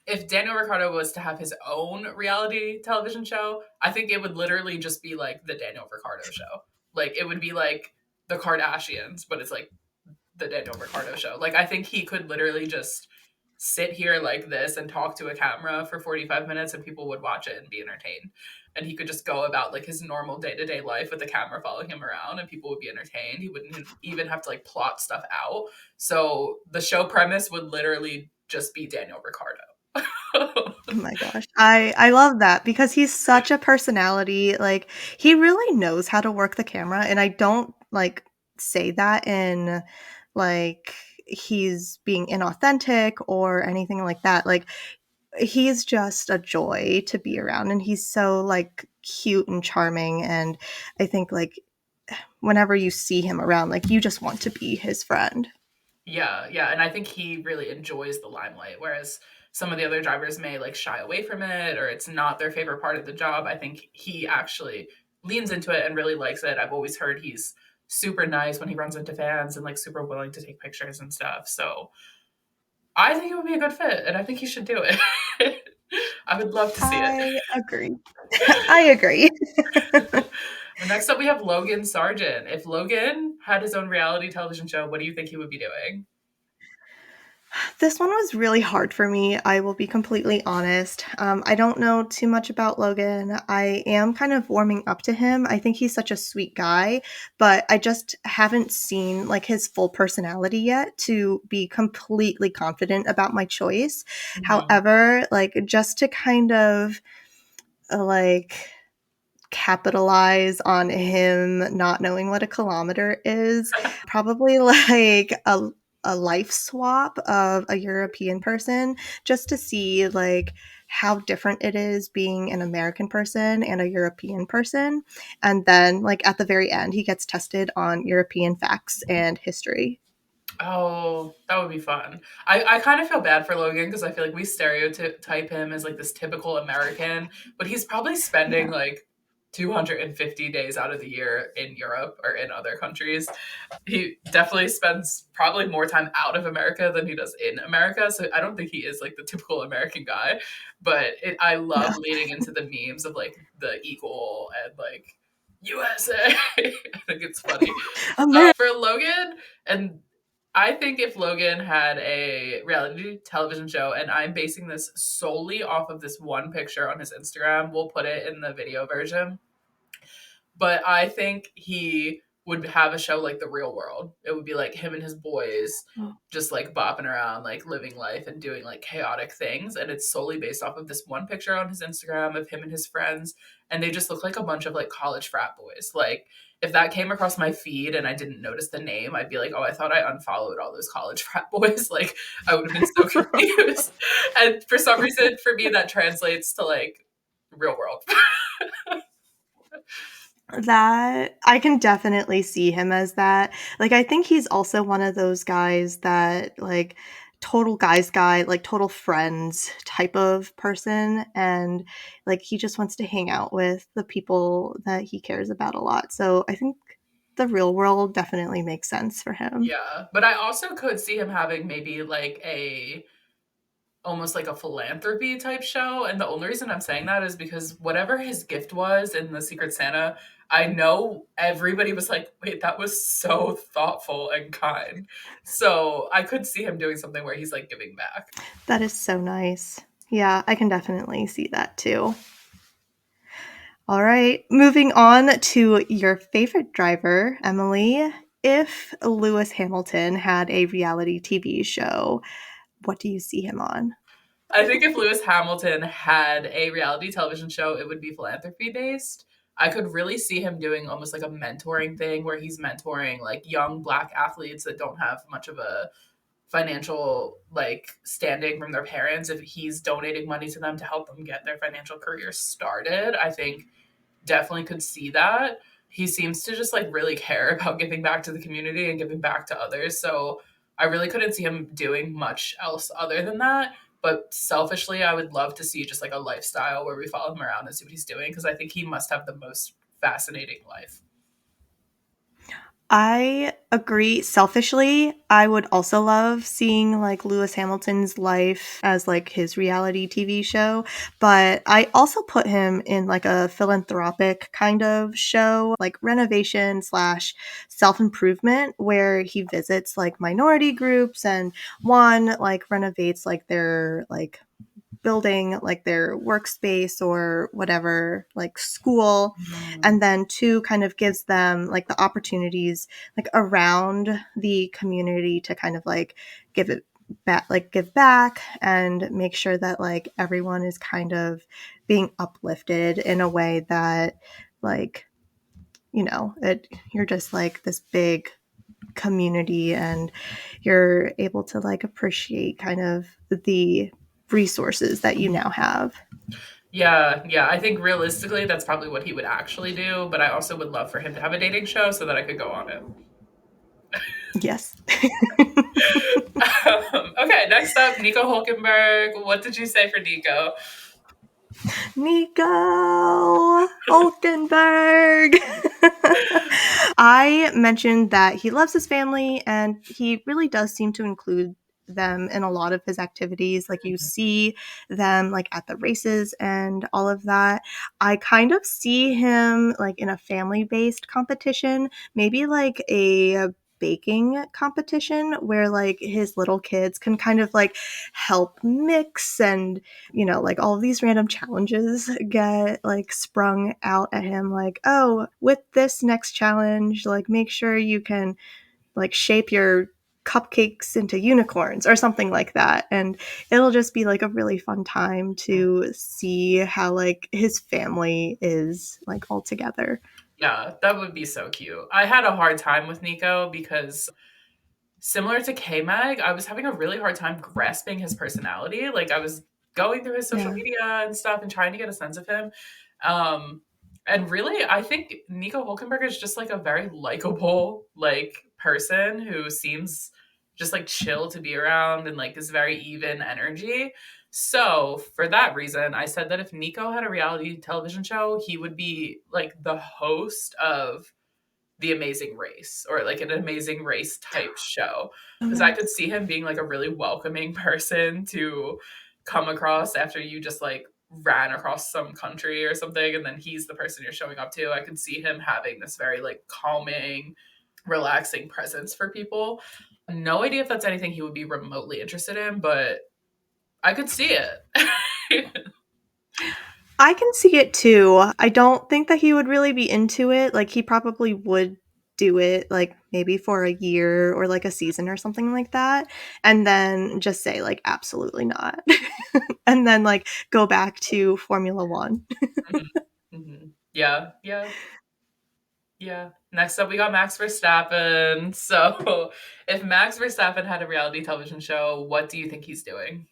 if Daniel Ricciardo was to have his own reality television show, I think it would literally just be like the Daniel Ricciardo show. Like it would be like the Kardashians, but it's like the Daniel Ricciardo show. Like I think he could literally just sit here like this and talk to a camera for 45 minutes and people would watch it and be entertained. And he could just go about like his normal day-to-day life with the camera following him around and people would be entertained. He wouldn't even have to like plot stuff out. So the show premise would literally just be Daniel Ricciardo. Oh my gosh. I love that because he's such a personality. Like he really knows how to work the camera and I don't like say that in like he's being inauthentic or anything like that. Like he's just a joy to be around and he's so like cute and charming and I think like whenever you see him around like you just want to be his friend. Yeah, yeah, and I think he really enjoys the limelight, whereas some of the other drivers may like shy away from it or it's not their favorite part of the job. I think he actually leans into it and really likes it. I've always heard he's super nice when he runs into fans and like super willing to take pictures and stuff. So I think it would be a good fit and I think he should do it. I would love to see it. I agree. I agree. Next up, we have Logan Sargent. If Logan had his own reality television show, what do you think he would be doing? This one was really hard for me. I will be completely honest. I don't know too much about Logan. I am kind of warming up to him. I think he's such a sweet guy, but I just haven't seen like his full personality yet to be completely confident about my choice. Mhm. However, like just to kind of like capitalize on him not knowing what a kilometer is. Probably like a life swap of a European person just to see like how different it is being an American person and a European person. And then like at the very end he gets tested on European facts and history. Oh, that would be fun. I kind of feel bad for Logan because I feel like we stereotype him as like this typical American, but he's probably spending Yeah. like 250 days out of the year in Europe or in other countries. He definitely spends probably more time out of America than he does in America. So I don't think he is like the typical American guy, but I No. love leaning into the memes of like the eagle and like USA. I think it's funny. America. For Logan, and I think if Logan had a reality television show, and I'm basing this solely off of this one picture on his Instagram, we'll put it in the video version. But I think he would have a show like The Real World. It would be like him and his boys just like bopping around, like living life and doing like chaotic things. And it's solely based off of this one picture on his Instagram of him and his friends. And they just look like a bunch of like college frat boys. Like if that came across my feed and I didn't notice the name, I'd be like, oh, I thought I unfollowed all those college frat boys. Like I would have been so confused. And for some reason, for me, that translates to like real world. That I can definitely see him as that. Like I think he's also one of those guys that like total guys guy, like total friends type of person, and like he just wants to hang out with the people that he cares about a lot. So I think the real world definitely makes sense for him. Yeah, but I also could see him having maybe like a almost like a philanthropy type show. And the only reason I'm saying that is because whatever his gift was in the Secret Santa, I know everybody was like, wait, that was so thoughtful and kind. So I could see him doing something where he's like giving back. That is so nice. Yeah, I can definitely see that too. All right, moving on to your favorite driver, Emily. If Lewis Hamilton had a reality TV show, what do you see him on? I think if Lewis Hamilton had a reality television show, it would be philanthropy based. I could really see him doing almost like a mentoring thing where he's mentoring like young black athletes that don't have much of a financial like standing from their parents. If he's donating money to them to help them get their financial career started, I think definitely could see that. He seems to just like really care about giving back to the community and giving back to others. So I really couldn't see him doing much else other than that. But selfishly, I would love to see just like a lifestyle where we follow him around and see what he's doing because I think he must have the most fascinating life. I agree. Selfishly, I would also love seeing like Lewis Hamilton's life as like his reality TV show, but I also put him in like a philanthropic kind of show, like renovation slash self improvement, where he visits like minority groups and one like renovates like their like building like their workspace or whatever like school, and then two kind of gives them like the opportunities like around the community to kind of like give it back, like give back and make sure that like everyone is kind of being uplifted in a way that like you're just like this big community and you're able to like appreciate kind of the resources that you now have. Yeah, yeah. I think realistically, that's probably what he would actually do. But I also would love for him to have a dating show so that I could go on it. Yes. Okay, next up, Nico Hulkenberg. What did you say for Nico? Nico Hulkenberg. I mentioned that he loves his family and he really does seem to include them in a lot of his activities. Like you see them like at the races and all of that. I kind of see him like in a family-based competition, maybe like a baking competition where like his little kids can kind of like help mix, and like all of these random challenges get like sprung out at him like, oh, with this next challenge, like make sure you can like shape your cupcakes into unicorns or something like that. And it'll just be like a really fun time to see how like his family is like all together. Yeah, that would be so cute. I had a hard time with Nico because similar to K-Mag, I was having a really hard time grasping his personality. Like I was going through his social Yeah. media and stuff and trying to get a sense of him. Um, and really, I think Nico Hulkenberg is just like a very likable like person who seems just like chill to be around and like is very even energy. So for that reason, I said that if Nico had a reality television show, he would be like the host of the Amazing Race or like an Amazing Race type show Oh, because I could nice. see him being like a really welcoming person to come across after you just like ran across some country or something and then he's the person you're showing up to. I could see him having this very like calming, relaxing presence for people. No idea if that's anything he would be remotely interested in, but I could see it. I can see it too. I don't think that he would really be into it. Like he probably would do it like maybe for a year or like a season or something like that and then just say like absolutely not. And then like go back to Formula 1. Mhm. Mhm. Yeah, yeah. Yeah. Next up, we got Max Verstappen. So, if Max Verstappen had a reality television show, what do you think he's doing?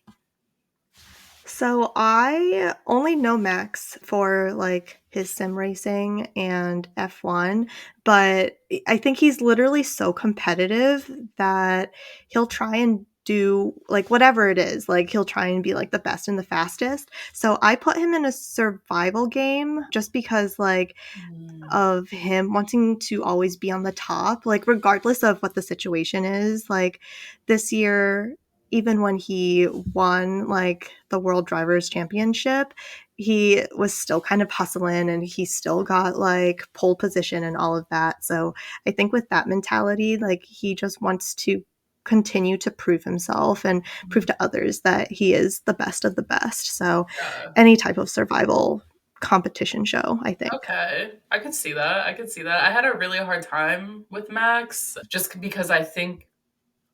So I only know Max for like his sim racing and F1, but I think he's literally so competitive that he'll try and do like whatever it is. Like he'll try and be like the best and the fastest. So I put him in a survival game just because like Mm. of him wanting to always be on the top, like regardless of what the situation is. Like this year, even when he won like the World Drivers Championship, he was still kind of hustling and he still got like pole position and all of that. So I think with that mentality, like he just wants to continue to prove himself and prove to others that he is the best of the best. So Yeah. any type of survival competition show, I think. Okay. I could see that. I could see that. I had a really hard time with Max just because I think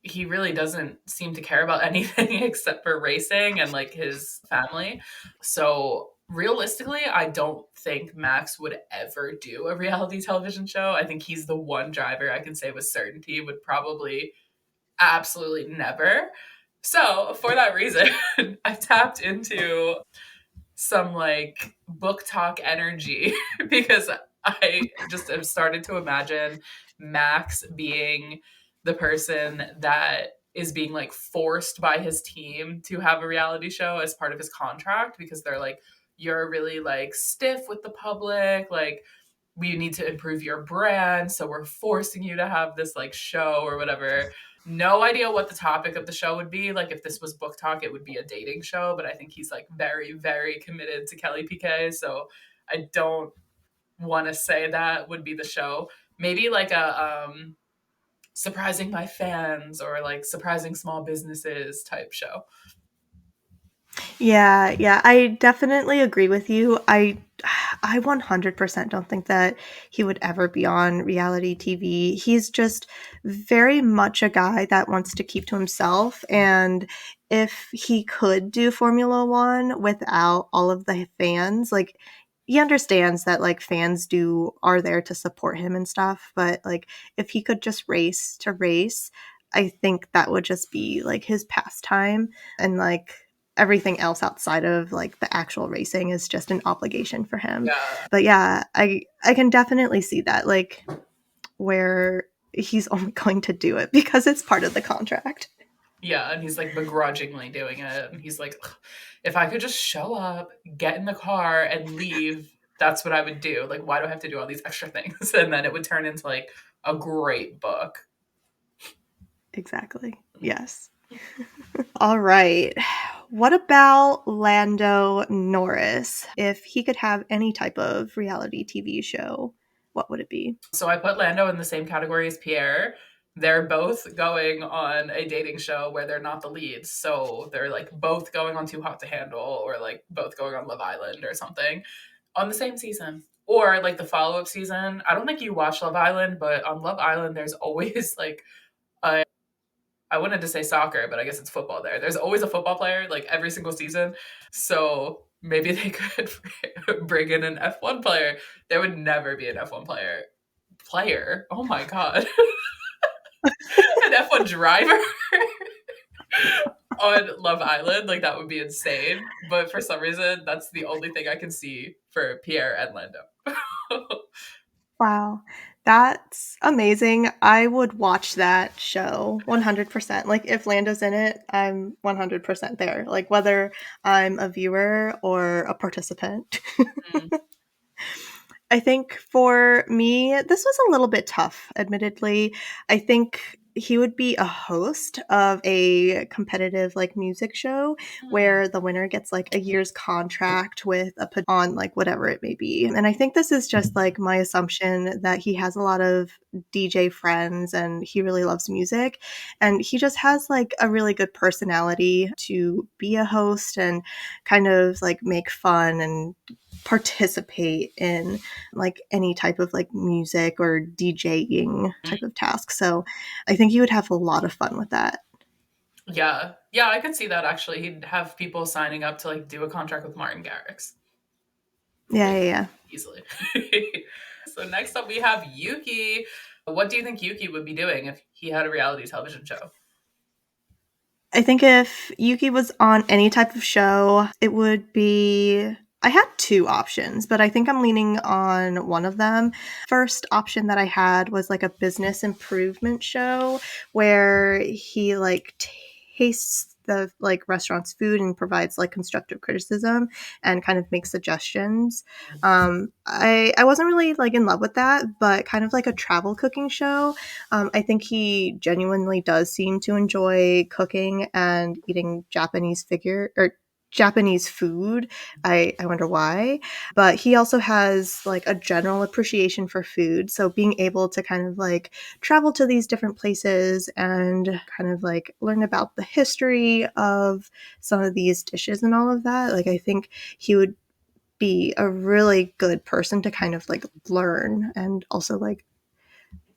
he really doesn't seem to care about anything except for racing and like his family. So realistically, I don't think Max would ever do a reality television show. I think he's the one driver I can say with certainty would probably absolutely never. So for that reason, I tapped into some like book talk energy because I just have started to imagine Max being the person that is being like forced by his team to have a reality show as part of his contract because they're like, you're really like stiff with the public, like we need to improve your brand, so we're forcing you to have this like show or whatever. No idea what the topic of the show would be. Like if this was book talk, it would be a dating show, but I think he's like very, very committed to Kelly PK. So I don't want to say that would be the show. Maybe like a surprising my fans or like surprising small businesses type show. Yeah, yeah, I definitely agree with you. I 100% don't think that he would ever be on reality TV. He's just very much a guy that wants to keep to himself, and if he could do Formula 1 without all of the fans, like he understands that like fans do are there to support him and stuff, but like if he could just race to race, I think that would just be like his pastime and like everything else outside of like the actual racing is just an obligation for him. Yeah. But yeah, I can definitely see that like where he's only going to do it because it's part of the contract. Yeah, and he's like begrudgingly doing it. And he's like, "Ugh, if I could just show up, get in the car, and leave, that's what I would do. Like, why do I have to do all these extra things?" And then it would turn into like a great book. Exactly. Yes. All right. What about Lando Norris? If he could have any type of reality TV show, what would it be? So I put Lando in the same category as Pierre. They're both going on a dating show where they're not the leads. So they're like both going on Too Hot to Handle or like both going on Love Island or something on the same season. Or like the follow up season. I don't think you watch Love Island, but on Love Island, there's always like a I wanted to say soccer, but I guess it's football there. There's always a football player, like every single season. So maybe they could bring in an F1 player. There would never be an F1 player. Player? Oh my God. An F1 driver on Love Island. Like, that would be insane. But for some reason, that's the only thing I can see for Pierre and Lando. Wow. That's amazing. I would watch that show 100%. Like, if Lando's in it, I'm 100% there. Like, whether I'm a viewer or a participant. Mm. I think for me, this was a little bit tough, admittedly. I think he would be a host of a competitive like music show Mm. where the winner gets like a year's contract with on like whatever it may be. And I think this is just like my assumption that he has a lot of DJ friends and he really loves music and he just has like a really good personality to be a host and kind of like make fun and participate in like any type of like music or DJing type of task. So I think you would have a lot of fun with that. Yeah. Yeah, I could see that actually. He'd have people signing up to like do a contract with Martin Garrix. Yeah, Like, yeah, yeah. easily. So next up we have Yuki. What do you think Yuki would be doing if he had a reality television show? I think if Yuki was on any type of show, it would be. I had two options, but I think I'm leaning on one of them. First option that I had was like a business improvement show where he like tastes the like restaurant's food and provides like constructive criticism and kind of makes suggestions. I wasn't really like in love with that, but kind of like a travel cooking show. I think he genuinely does seem to enjoy cooking and eating Japanese food. I wonder why. But he also has like a general appreciation for food. So being able to kind of like travel to these different places and kind of like learn about the history of some of these dishes and all of that, like I think he would be a really good person to kind of like learn and also like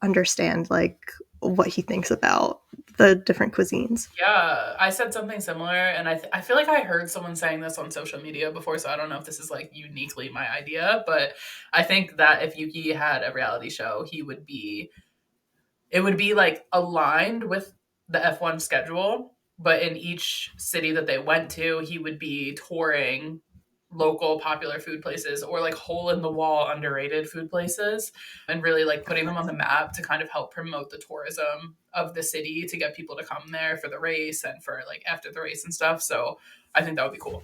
understand like what he thinks about the different cuisines. Yeah, I said something similar, and I feel like I heard someone saying this on social media before, so I don't know if this is like uniquely my idea, but I think that if Yuki had a reality show, it would be like aligned with the F1 schedule, but in each city that they went to, he would be touring local popular food places or like hole in the wall underrated food places and really like putting them on the map to kind of help promote the tourism of the city to get people to come there for the race and for like after the race and stuff. So I think that would be cool.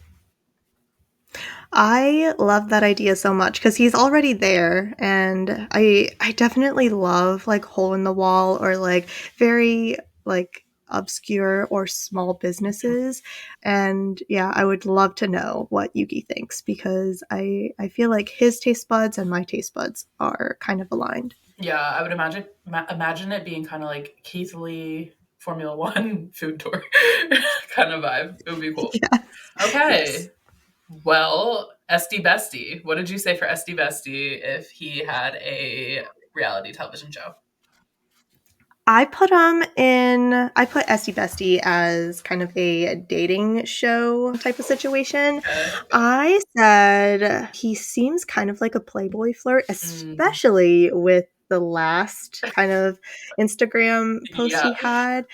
I love that idea so much because he's already there, and I definitely love like hole in the wall or like very like obscure or small businesses. And yeah, I would love to know what Yuki thinks because I feel like his taste buds and my taste buds are kind of aligned. Yeah, I would imagine it being kind of like Keith Lee Formula One food tour kind of vibe. It would be cool. Yes. Yes. Okay. Well, SD Bestie. What did you say for SD Bestie if he had a reality television show? I put Esty Bestie as kind of a dating show type of situation. Okay. I said he seems kind of like a Playboy flirt, Mm, especially with the last kind of Instagram post yeah. he had,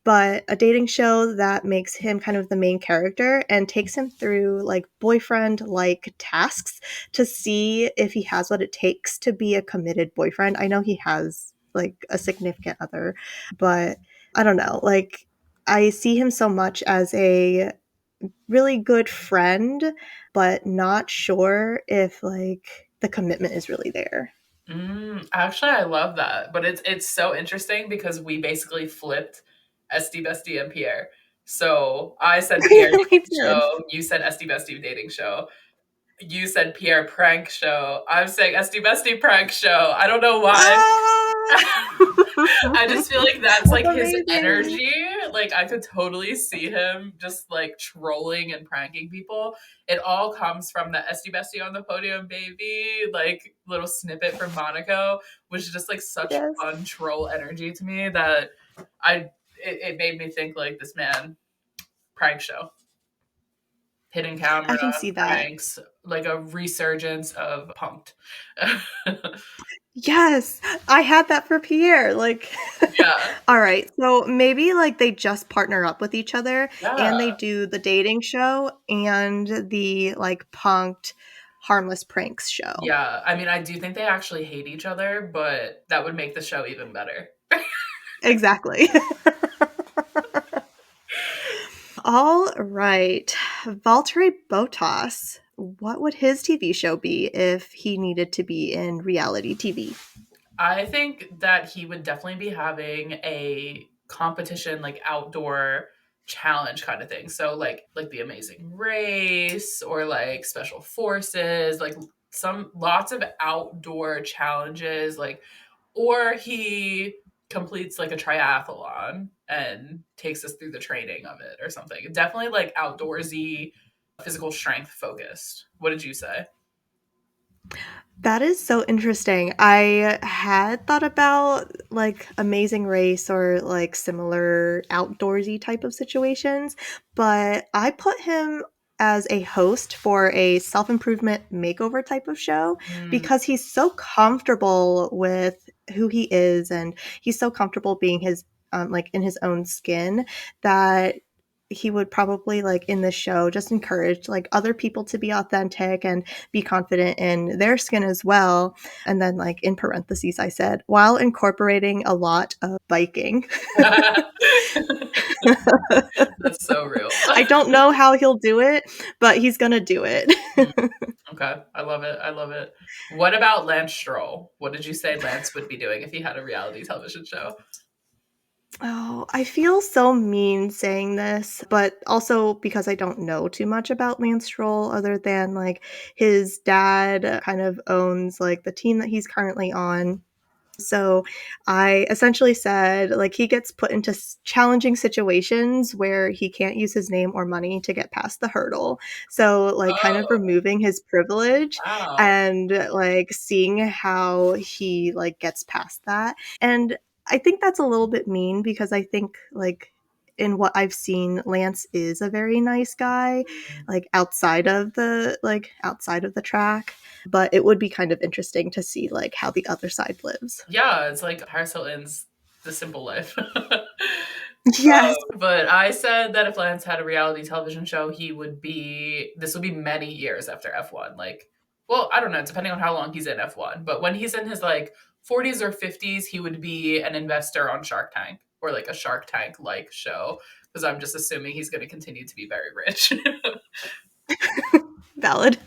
but a dating show that makes him kind of the main character and takes him through like boyfriend like tasks to see if he has what it takes to be a committed boyfriend. I know he has like a significant other, but I don't know. Like, I see him so much as a really good friend, but not sure if like the commitment is really there. Actually, I love that, but it's so interesting because we basically flipped SD Bestie and Pierre. So I said Pierre We dating did. show. You said SD Bestie dating show. You said Pierre prank show. I'm saying SD Bestie prank show. I don't know why. Ah! I just feel like that's That's like his amazing. energy. Like I could totally see him just like trolling and pranking people. It all comes from the Esty Bestie on the podium, baby. Like little snippet from Monaco, which is just like such Yes. fun troll energy to me that I it made me think like this man prank show, hidden camera I can see that. pranks, like a resurgence of Punked. Yes, I had that for Pierre. Like, Yeah, all right, so maybe like they just partner up with each other yeah, and they do the dating show and the like punked harmless pranks show. yeah. I mean, I do think they actually hate each other, but that would make the show even better. Exactly. All right. Valtteri Bottas. What would his TV show be if he needed to be in reality TV? I think that he would definitely be having a competition, like outdoor challenge kind of thing. So like the Amazing Race or like Special Forces, like some lots of outdoor challenges, like or he completes like a triathlon and takes us through the training of it or something. Definitely like outdoorsy, physical strength focused. What did you say? That is so interesting. I had thought about like Amazing Race or like similar outdoorsy type of situations, but I put him as a host for a self improvement makeover type of show Mm, because he's so comfortable with who he is and he's so comfortable being his like in his own skin that he would probably like in the show just encourage like other people to be authentic and be confident in their skin as well. And then, like, in parentheses, I said, while incorporating a lot of biking. that's so real. I don't know how he'll do it, but he's going to do it. Mm, okay, I love it. I love it. What about Lance Stroll? What did you say Lance would be doing if he had a reality television show? Oh, I feel so mean saying this, but also because I don't know too much about Lance Stroll other than like his dad kind of owns like the team that he's currently on. So I essentially said, like, he gets put into challenging situations where he can't use his name or money to get past the hurdle. So, like, kind of Oh, removing his privilege wow. and, like, seeing how he, like, gets past that. And I think that's a little bit mean because I think, like, in what I've seen, Lance is a very nice guy, like outside of the track. But it would be kind of interesting to see like how the other side lives. Yeah, it's like Paris Hilton's The Simple Life. Yes. But I said that if Lance had a reality television show, this would be many years after F1. Like, well, I don't know, depending on how long he's in F1. But when he's in his like 40s or 50s, he would be an investor on Shark Tank or like a Shark Tank like show. Because I'm just assuming he's going to continue to be very rich. Valid.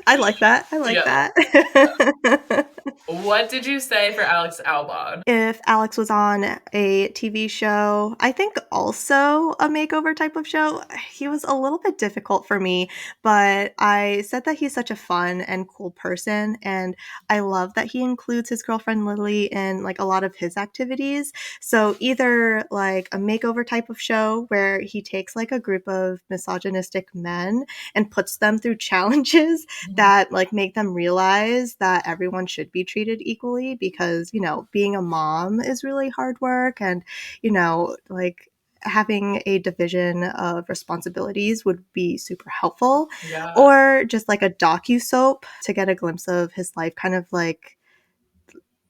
I like that. I like Yeah. that. What did you say for Alex Albon? If Alex was on a TV show, I think also a makeover type of show, he was a little bit difficult for me, but I said that he's such a fun and cool person. And I love that he includes his girlfriend Lily in like a lot of his activities. So either like a makeover type of show where he takes like a group of misogynistic men and puts them through challenges that like make them realize that everyone should be treated equally because, you know, being a mom is really hard work and, you know, like having a division of responsibilities would be super helpful Yeah. or just like a docu-soap to get a glimpse of his life, kind of like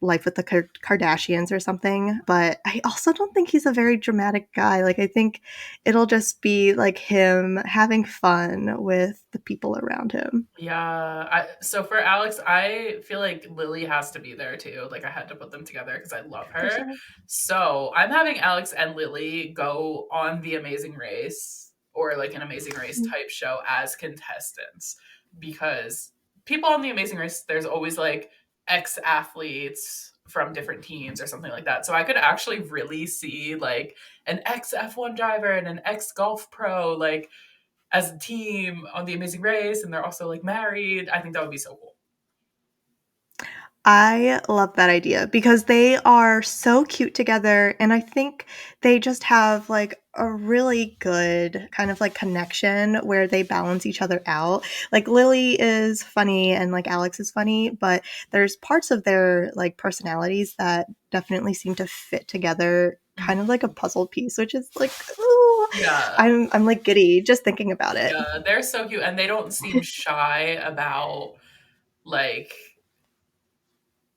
Life with the Kardashians or something. But I also don't think he's a very dramatic guy. Like, I think it'll just be like him having fun with the people around him. Yeah. So for Alex, I feel like Lily has to be there too. Like I had to put them together because I love For her. sure. So I'm having Alex and Lily go on the Amazing Race or like an Amazing Race type show as contestants because people on the Amazing Race, there's always like ex athletes from different teams or something like that. So I could actually really see like an ex F1 driver and an ex golf pro like as a team on the Amazing Race and they're also like married. I think that would be so cool. I love that idea because they are so cute together and I think they just have like a really good kind of like connection where they balance each other out. Like Lily is funny and like Alex is funny, but there's parts of their like personalities that definitely seem to fit together kind of like a puzzle piece, which is like, ooh, Yeah. I'm like giddy just thinking about it. Yeah, they're so cute, and they don't seem shy about like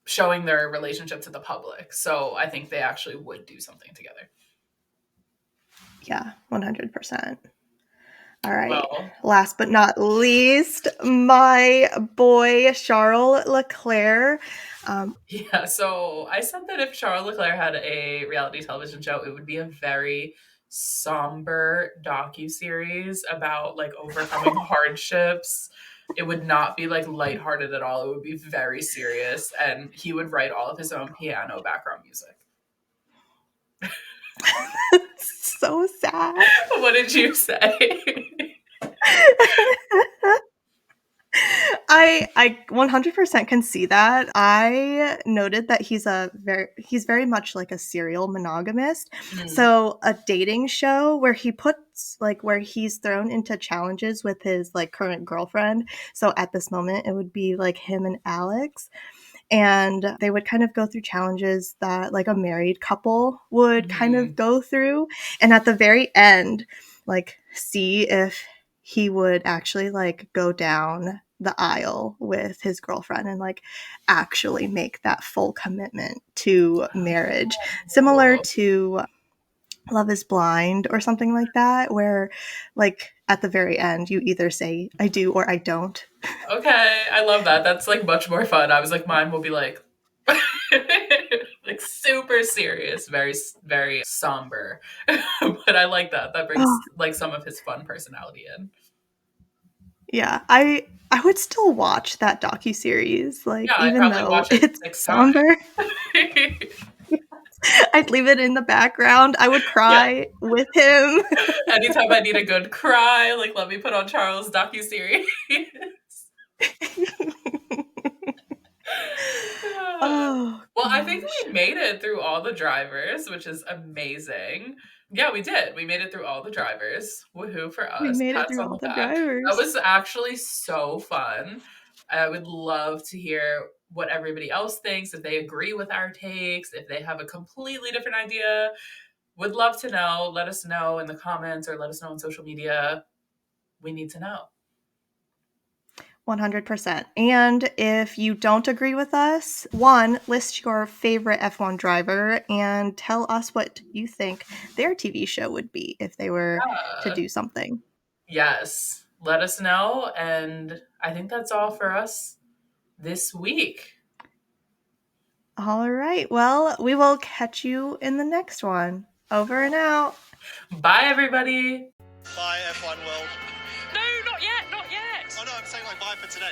showing their relationship to the public. So I think they actually would do something together. Yeah, 100%. All right. Well, Last but not least, my boy Charles Leclerc. yeah, so I said that if Charles Leclerc had a reality television show, it would be a very somber docu-series about like overcoming hardships. It would not be like lighthearted at all. It would be very serious, and he would write all of his own piano background music. So sad. What did you say? I 100% can see that. I noted that he's very much like a serial monogamist. Mm, So a dating show where he's thrown into challenges with his like current girlfriend. So at this moment it would be like him and Alex, and they would kind of go through challenges that like a married couple would kind of mhm. go through, and at the very end like see if he would actually like go down the aisle with his girlfriend and like actually make that full commitment to marriage, similar Oh. to Love is Blind or something like that, where like at the very end you either say I do or I don't. Okay, I love that. That's like much more fun. I was like, mine will be like, like super serious, very, very somber. But I like that. That brings Oh, like some of his fun personality in. yeah, I would still watch that docu-series, like, Yeah, I'd even probably though watch it it's 6 times. somber. I'd leave it in the background. I would Yeah. cry with him. Anytime I need a good cry, like let me put on Charles docu-series. Oh Well, I think gosh. we made it through all the drivers, which is amazing. Yeah, we did. We made it through all the drivers. Woohoo for We us. made it Pats through on all the the back. That drivers. was actually so fun. I would love to hear what everybody else thinks, if they agree with our takes, if they have a completely different idea. Would love to know. Let us know in the comments or let us know on social media. We need to know. 100%. And if you don't agree with us, one, list your favorite F1 driver and tell us what you think their TV show would be if they were to Uh, do something. yes, let us know. And I think that's all for us this week. All right. Well, we will catch you in the next one. Over and out. Bye, everybody. Bye, F1 world. No, not yet, not yet. Oh no, I'm saying like bye for today.